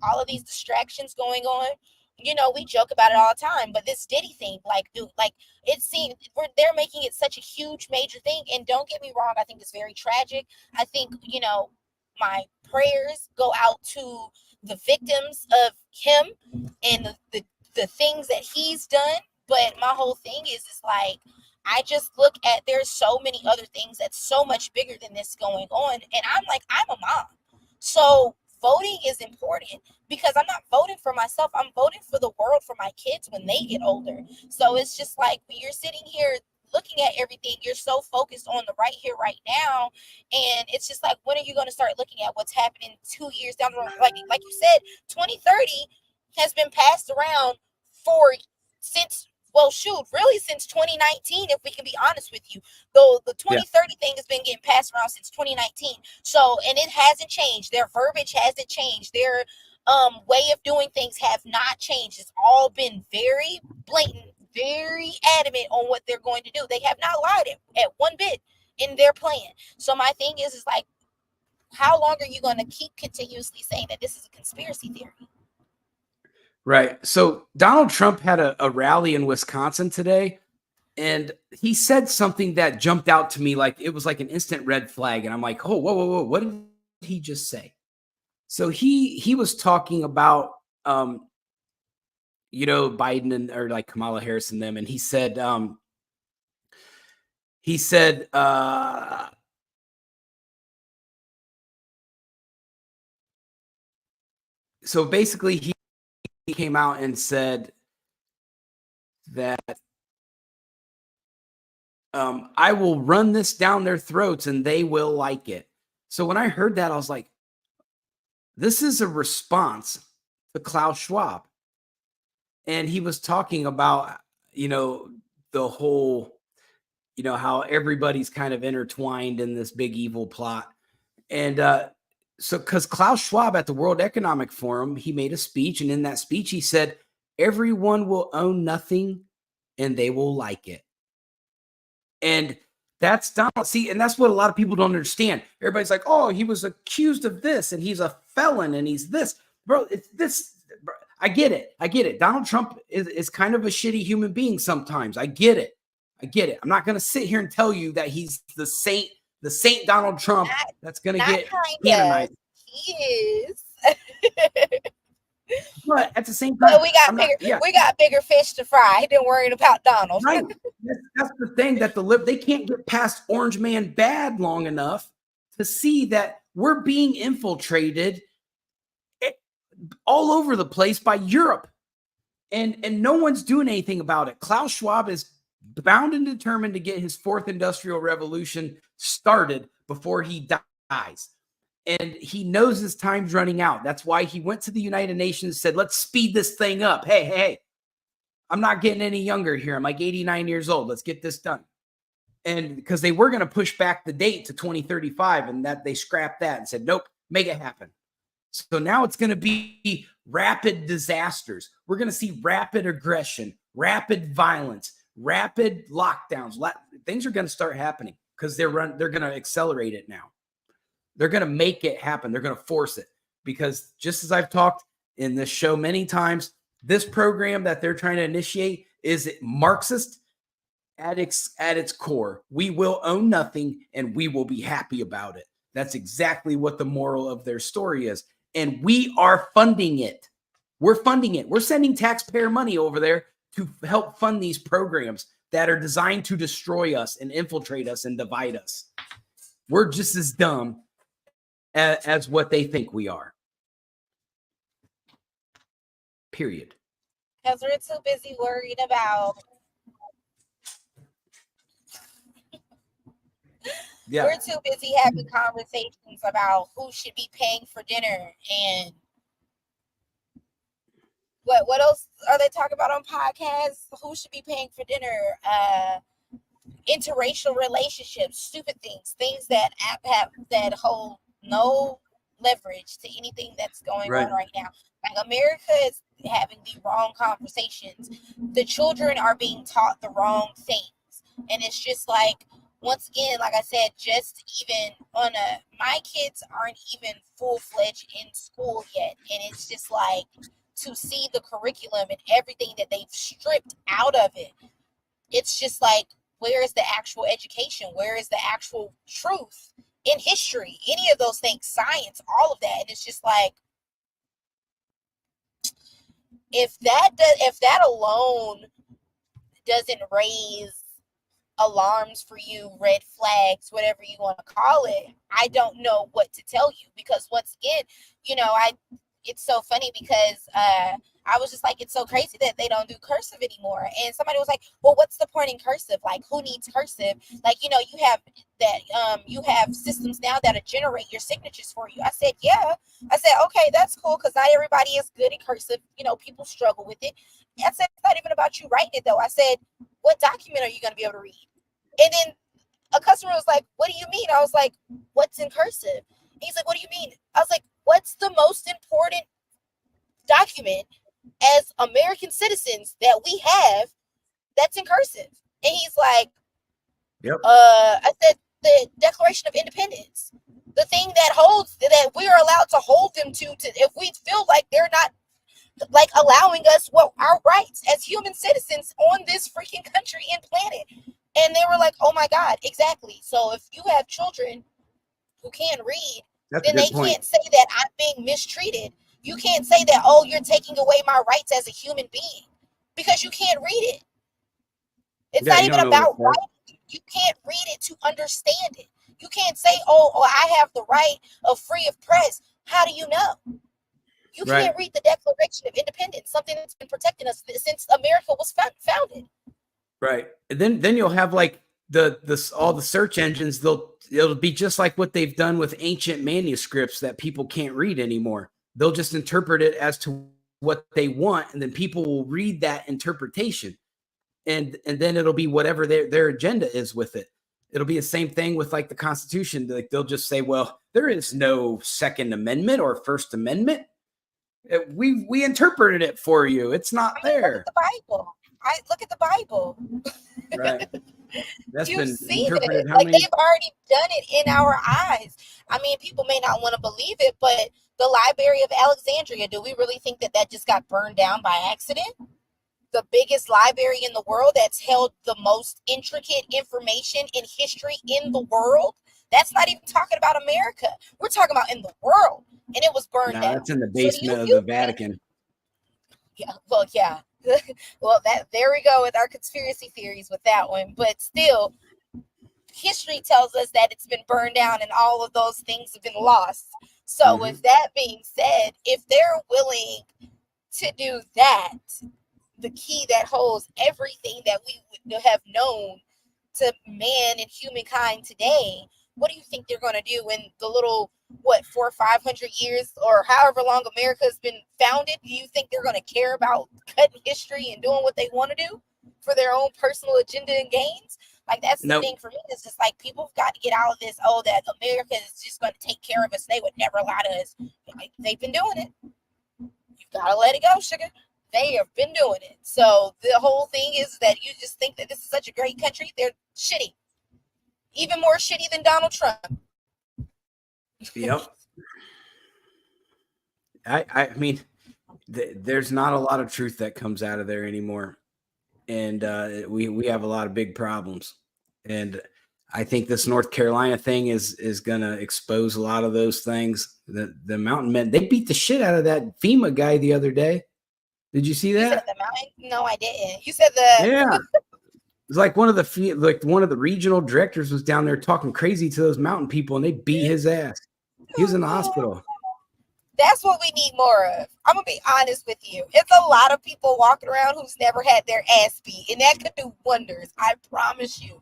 All of these distractions going on, you know, we joke about it all the time, but this Diddy thing, like, dude, like it seems they're making it such a huge major thing. And don't get me wrong, I think it's very tragic. I think, you know, my prayers go out to the victims of him and the things that he's done. But my whole thing is like, I just look at, there's so many other things that's so much bigger than this going on. And I'm like, I'm a mom. So voting is important because I'm not voting for myself. I'm voting for the world, for my kids when they get older. So it's just like when you're sitting here looking at everything, you're so focused on the right here, right now. And it's just like, when are you going to start looking at what's happening 2 years down the road? Like you said, 2030 has been passed around really since 2019, if we can be honest with you. Though the 2030 thing has been getting passed around since 2019. So, and it hasn't changed. Their verbiage hasn't changed. Their way of doing things have not changed. It's all been very blatant, very adamant on what they're going to do. They have not lied at one bit in their plan. So my thing is like, how long are you going to keep continuously saying that this is a conspiracy theory? Right. So Donald Trump had a rally in Wisconsin today, and he said something that jumped out to me like it was like an instant red flag. And I'm like, oh, whoa, whoa, whoa, what did he just say? So he was talking about you know, Biden and or like Kamala Harris and them, and he said so basically he came out and said that I will run this down their throats and they will like it. So when I heard that, I was like, this is a response to Klaus Schwab. And he was talking about, you know, the whole, you know, how everybody's kind of intertwined in this big evil plot. And so because Klaus Schwab at the World Economic Forum, he made a speech. And in that speech, he said, everyone will own nothing and they will like it. And that's Donald. See, and that's what a lot of people don't understand. Everybody's like, oh, he was accused of this and he's a felon and he's this. Bro, it's this. Bro, I get it. I get it. Donald Trump is kind of a shitty human being sometimes. I get it. I get it. I'm not going to sit here and tell you that he's the saint Donald Trump that's going to get canonized. He is. But at the same time, we got bigger fish to fry than worrying about Donald. Right. That's the thing, that they can't get past Orange Man bad long enough to see that we're being infiltrated all over the place by Europe. And no one's doing anything about it. Klaus Schwab is bound and determined to get his fourth industrial revolution started before he dies. And he knows his time's running out. That's why he went to the United Nations and said, let's speed this thing up. Hey, I'm not getting any younger here. I'm like 89 years old. Let's get this done. And because they were going to push back the date to 2035, and that they scrapped that and said, nope, make it happen. So now it's going to be rapid disasters. We're going to see rapid aggression, rapid violence, rapid lockdowns. Things are going to start happening because they're going to accelerate it now. They're going to make it happen. They're going to force it because, just as I've talked in this show many times, this program that they're trying to initiate is Marxist at its core, we will own nothing and we will be happy about it. That's exactly what the moral of their story is. And we are funding it. We're funding it. We're sending taxpayer money over there to help fund these programs that are designed to destroy us and infiltrate us and divide us. We're just as dumb as what they think we are. Period. Because we're too busy worried about. Yeah. We're too busy having conversations about who should be paying for dinner and what else are they talking about on podcasts? Who should be paying for dinner? Interracial relationships, stupid things that hold no leverage to anything that's going on right now. Like America is having the wrong conversations. The children are being taught the wrong things, and it's just like, once again, like I said, just even on my kids aren't even full-fledged in school yet, and it's just like, to see the curriculum and everything that they've stripped out of it, it's just like, where is the actual education? Where is the actual truth in history? Any of those things, science, all of that. And it's just like, if that alone doesn't raise alarms for you, red flags, whatever you want to call it, I don't know what to tell you. Because once again, it's so funny because I was just like, it's so crazy that they don't do cursive anymore. And somebody was like, well, what's the point in cursive? Like, who needs cursive? Like, you have that, you have systems now that'll generate your signatures for you. I said, yeah. I said, okay, that's cool, because not everybody is good at cursive. People struggle with it. I said, it's not even about you writing it, though. I said, what document are you going to be able to read? And then a customer was like, what do you mean? I was like, what's in cursive? He's like, what do you mean? I was like, what's the most important document as American citizens that we have that's in cursive? And he's like, yep. I said, the Declaration of Independence, the thing that we are allowed to hold them to if we feel like they're not like allowing us our rights as human citizens on this freaking country and planet. And they were like, oh my God, exactly. So if you have children who can't read, then they can't say that I'm being mistreated. You can't say that, oh, you're taking away my rights as a human being, because you can't read it. It's not even about writing. You can't read it to understand it. You can't say, oh, I have the right of free of press. How do you know? You can't read the Declaration of Independence, something that's been protecting us since America was founded. Right. And then you'll have like all the search engines, it'll be just like what they've done with ancient manuscripts that people can't read anymore. They'll just interpret it as to what they want, and then people will read that interpretation. And then it'll be whatever their agenda is with it. It'll be the same thing with like the Constitution. Like they'll just say, well, there is no Second Amendment or First Amendment. We interpreted it for you. It's not there. Look at the Bible. Look at the Bible. Right. That's You've been seen interpreted. it. Like they've already done it in our eyes. I mean, people may not want to believe it, but the Library of Alexandria, do we really think that just got burned down by accident? The biggest library in the world that's held the most intricate information in history in the world. That's not even talking about America. We're talking about in the world. And it was burned down. That's in the basement of the Vatican. Yeah, well, yeah. Well, there we go with our conspiracy theories with that one. But still, history tells us that it's been burned down and all of those things have been lost. So with that being said, if they're willing to do that, the key that holds everything that we would have known to man and humankind today, what do you think they're going to do in the little 400 or 500 years or however long America has been founded? Do you think they're going to care about cutting history and doing what they want to do for their own personal agenda and gains? Like, that's the thing for me. It's just like, people have got to get out of this, that America is just going to take care of us. They would never lie to us. Like, they've been doing it. You've got to let it go, sugar. They have been doing it. So the whole thing is that you just think that this is such a great country. They're shitty. Even more shitty than Donald Trump. Yep. I mean, there's not a lot of truth that comes out of there anymore. and we have a lot of big problems. And I think this North Carolina thing is going to expose a lot of those things. The mountain men, they beat the shit out of that FEMA guy the other day. Did you see You said that? the mountain? No, I didn't. You said the Yeah. It's like one of the regional directors was down there talking crazy to those mountain people, and they beat his ass. He was in the hospital. That's what we need more of. I'm gonna be honest with you. It's a lot of people walking around who's never had their ass beat, and that could do wonders. I promise you.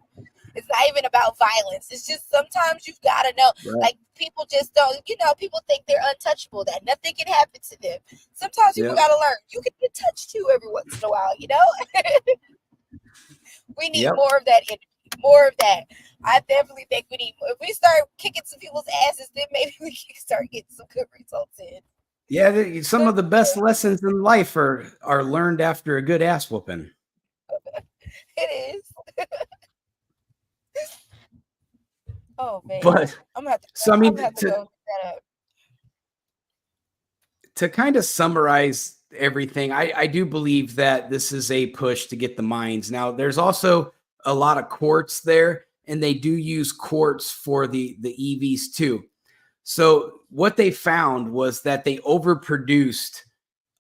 It's not even about violence. It's just sometimes you've got to know. Right. Like people just don't. People think they're untouchable. That nothing can happen to them. Sometimes people got to learn. You can get touched too every once in a while. We need more of that energy. More of that. I definitely think we need. If we start kicking some people's asses, then maybe we can start getting some good results in. Yeah, some of the best lessons in life are learned after a good ass whooping. It is. Oh man! But I'm gonna have to. So I mean, go look that up. To kind of summarize everything, I do believe that this is a push to get the mines. Now, there's also a lot of quartz there, and they do use quartz for the EVs too. So what they found was that they overproduced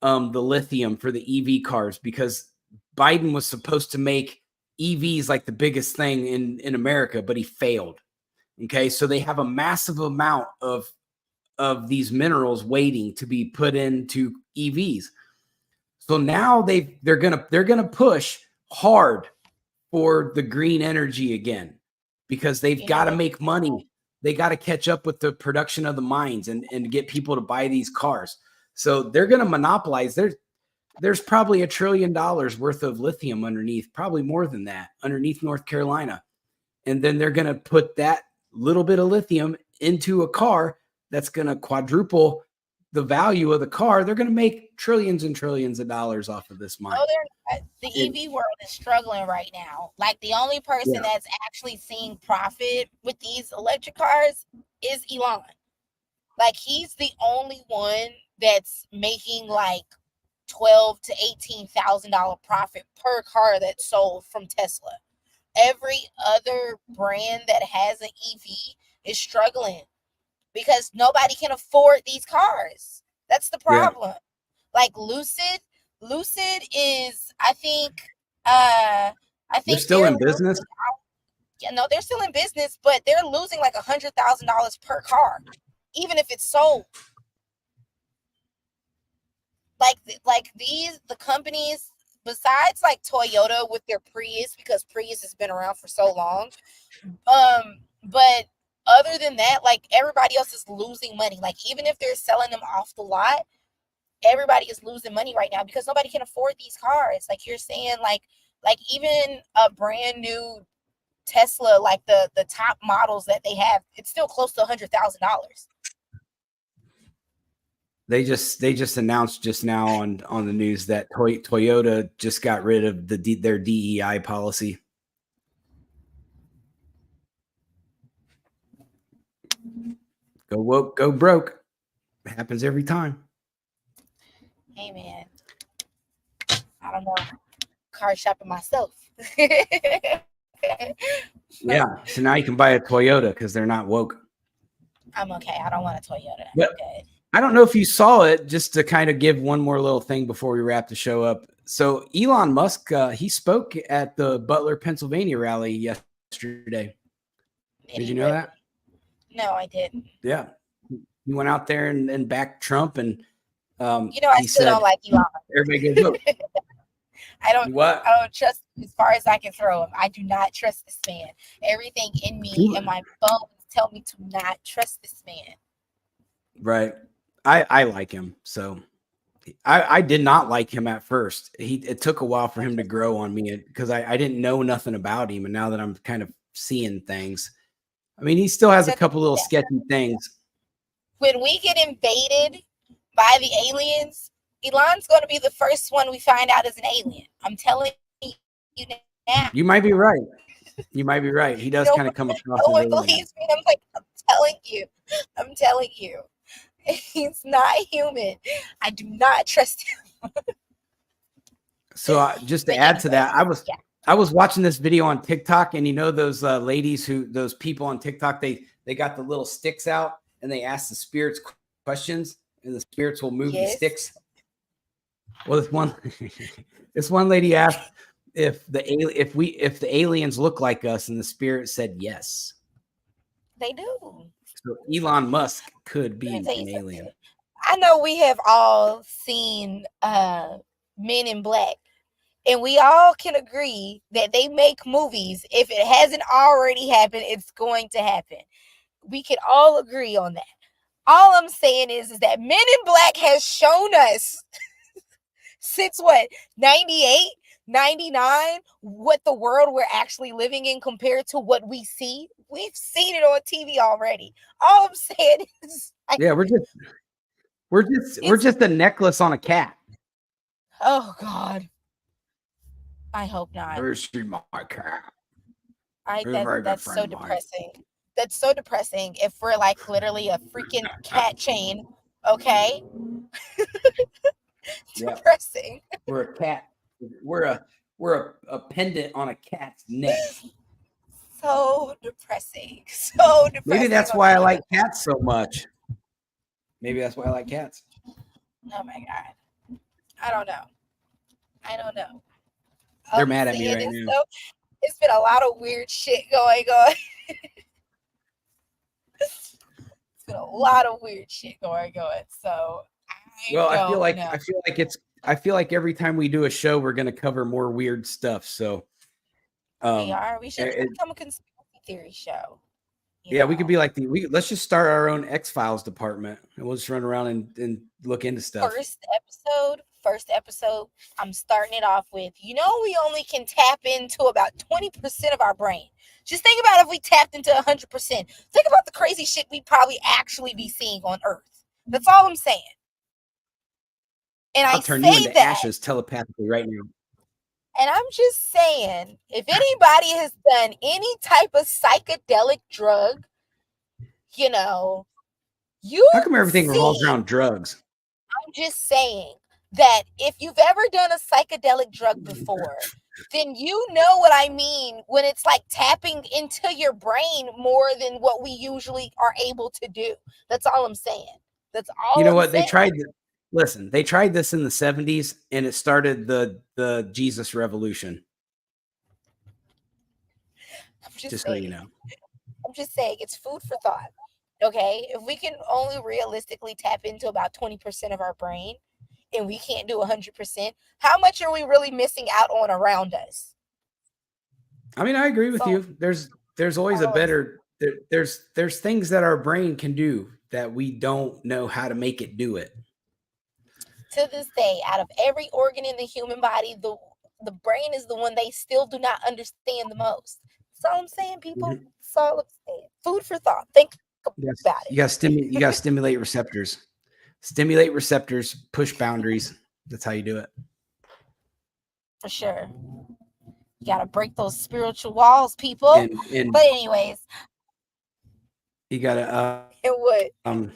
the lithium for the EV cars because Biden was supposed to make EVs like the biggest thing in America, but he failed. Okay, so they have a massive amount of these minerals waiting to be put into EVs. So now they're gonna push hard for the green energy again because they've got to make money. They got to catch up with the production of the mines and get people to buy these cars. So they're going to monopolize. There's probably $1 trillion worth of lithium underneath, probably more than that, underneath North Carolina. And then they're going to put that little bit of lithium into a car that's going to quadruple the value of the car. They're going to make trillions and trillions of dollars off of this mine. Oh, the EV world is struggling right now. Like the only person that's actually seeing profit with these electric cars is Elon. Like he's the only one that's making like $12,000 to $18,000 profit per car that's sold from Tesla. Every other brand that has an EV is struggling because nobody can afford these cars. That's the problem. Like Lucid is, I think they're still in business. They're still in business, but they're losing like $100,000 per car, even if it's sold. Like the companies besides like Toyota with their Prius, because Prius has been around for so long. But other than that, like everybody else is losing money. Like even if they're selling them off the lot, everybody is losing money right now because nobody can afford these cars. Like you're saying, like even a brand new Tesla, like the top models that they have, it's still close to $100,000. They just announced just now on the news that Toyota just got rid of their DEI policy. Go woke, go broke. It happens every time. Hey man, I don't know. Car shopping myself. Yeah. So now you can buy a Toyota because they're not woke. I'm okay. I don't want a Toyota. But okay. I don't know if you saw it, just to kind of give one more little thing before we wrap the show up. So Elon Musk, he spoke at the Butler, Pennsylvania rally yesterday. Did you know that? No, I didn't. Yeah. He went out there and backed Trump, and I still don't like Elon. Everybody goes, look. I don't trust him as far as I can throw him. I do not trust this man. Everything in me and my bones tell me to not trust this man. Right. I like him. So I did not like him at first. It took a while for him to grow on me because I didn't know nothing about him. And now that I'm kind of seeing things, I mean, he still has a couple little sketchy things. When we get invaded by the aliens, Elon's going to be the first one we find out is an alien. I'm telling you now. You might be right. You might be right. He does kind of come across. No one believes me. I'm telling you. He's not human. I do not trust him. So just to But add to that, anyways, yeah. I was watching this video on TikTok, and those ladies those people on TikTok, they got the little sticks out and they ask the spirits questions, and the spirits will move the Yes. sticks. Well, this one lady asked if the aliens look like us, and the spirit said yes. They do. So Elon Musk could Let be me tell you an something. alien. I know we have all seen Men in Black, and we all can agree that they make movies. If it hasn't already happened, it's going to happen. We can all agree on that. All I'm saying is that Men in Black has shown us since what, 98, 99, what the world we're actually living in compared to what we see. We've seen it on TV already. All I'm saying is, Yeah, we're just a necklace on a cat. oh God, I hope not. Where's my cat? That's so depressing. That's so depressing. If we're like literally a freaking cat chain, okay? Depressing. We're a cat. We're a pendant on a cat's neck. So depressing. So depressing. Maybe that's why I like cats so much. Maybe that's why I like cats. Oh my God. I don't know. They're mad at me right now. So, it's been a lot of weird shit going on. It's been a lot of weird shit going on. So I feel like every time we do a show, we're gonna cover more weird stuff. So we should become a conspiracy theory show. We could be like let's just start our own X-Files department, and we'll just run around and look into stuff. First episode, I'm starting it off with, we only can tap into about 20% of our brain. Just think about if we tapped into 100%. Think about the crazy shit we'd probably actually be seeing on Earth. That's all I'm saying. And I'll turn you into ashes telepathically right now. And I'm just saying, if anybody has done any type of psychedelic drug, how come everything revolves around drugs? I'm just saying that if you've ever done a psychedelic drug before, then you know what I mean when it's like tapping into your brain more than what we usually are able to do. That's all I'm saying. That's all. You know what? They tried this in the 70s, and it started the Jesus revolution. Just so you know. I'm just saying, it's food for thought. Okay? If we can only realistically tap into about 20% of our brain, and we can't do 100%, how much are we really missing out on around us? I mean, I agree with you. There's always there's things that our brain can do that we don't know how to make it do it. To this day, out of every organ in the human body, the brain is the one they still do not understand the most. That's all I'm saying, people. That's all I'm saying. Food for thought. Think about it. You got to stimulate receptors. Stimulate receptors, push boundaries. That's how you do it. For sure. You got to break those spiritual walls, people. But anyways. You got to it would.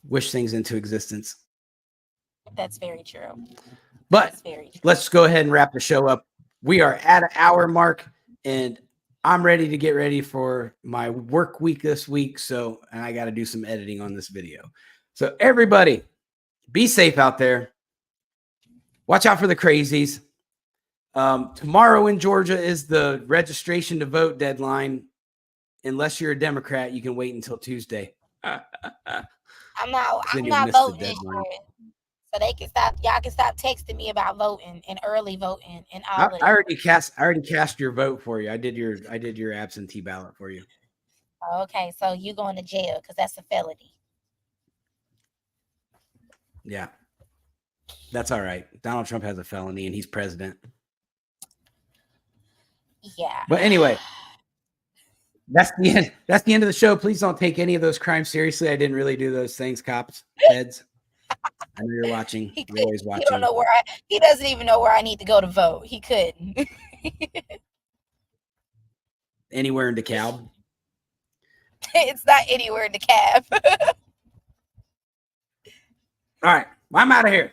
Wish things into existence. That's very true. But let's go ahead and wrap the show up. We are at an hour mark, and I'm ready to get ready for my work week this week. And I got to do some editing on this video. So everybody, be safe out there. Watch out for the crazies. Tomorrow in Georgia is the registration to vote deadline. Unless you're a Democrat, you can wait until Tuesday. I'm not voting this year. So y'all can stop texting me about voting and early voting and all of that. I already cast your vote for you. I did your absentee ballot for you. Okay, so you going to jail because that's a felony. Yeah. That's all right. Donald Trump has a felony and he's president. Yeah. But anyway, that's the end. That's the end of the show. Please don't take any of those crimes seriously. I didn't really do those things, cops, feds. I know you're watching. You're always watching. He doesn't even know where I need to go to vote. He couldn't. Anywhere in DeKalb. It's not anywhere in DeKalb. All right. Well, I'm out of here.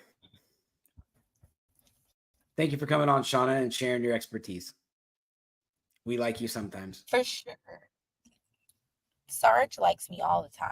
Thank you for coming on, Shauna, and sharing your expertise. We like you sometimes. For sure. Sarge likes me all the time.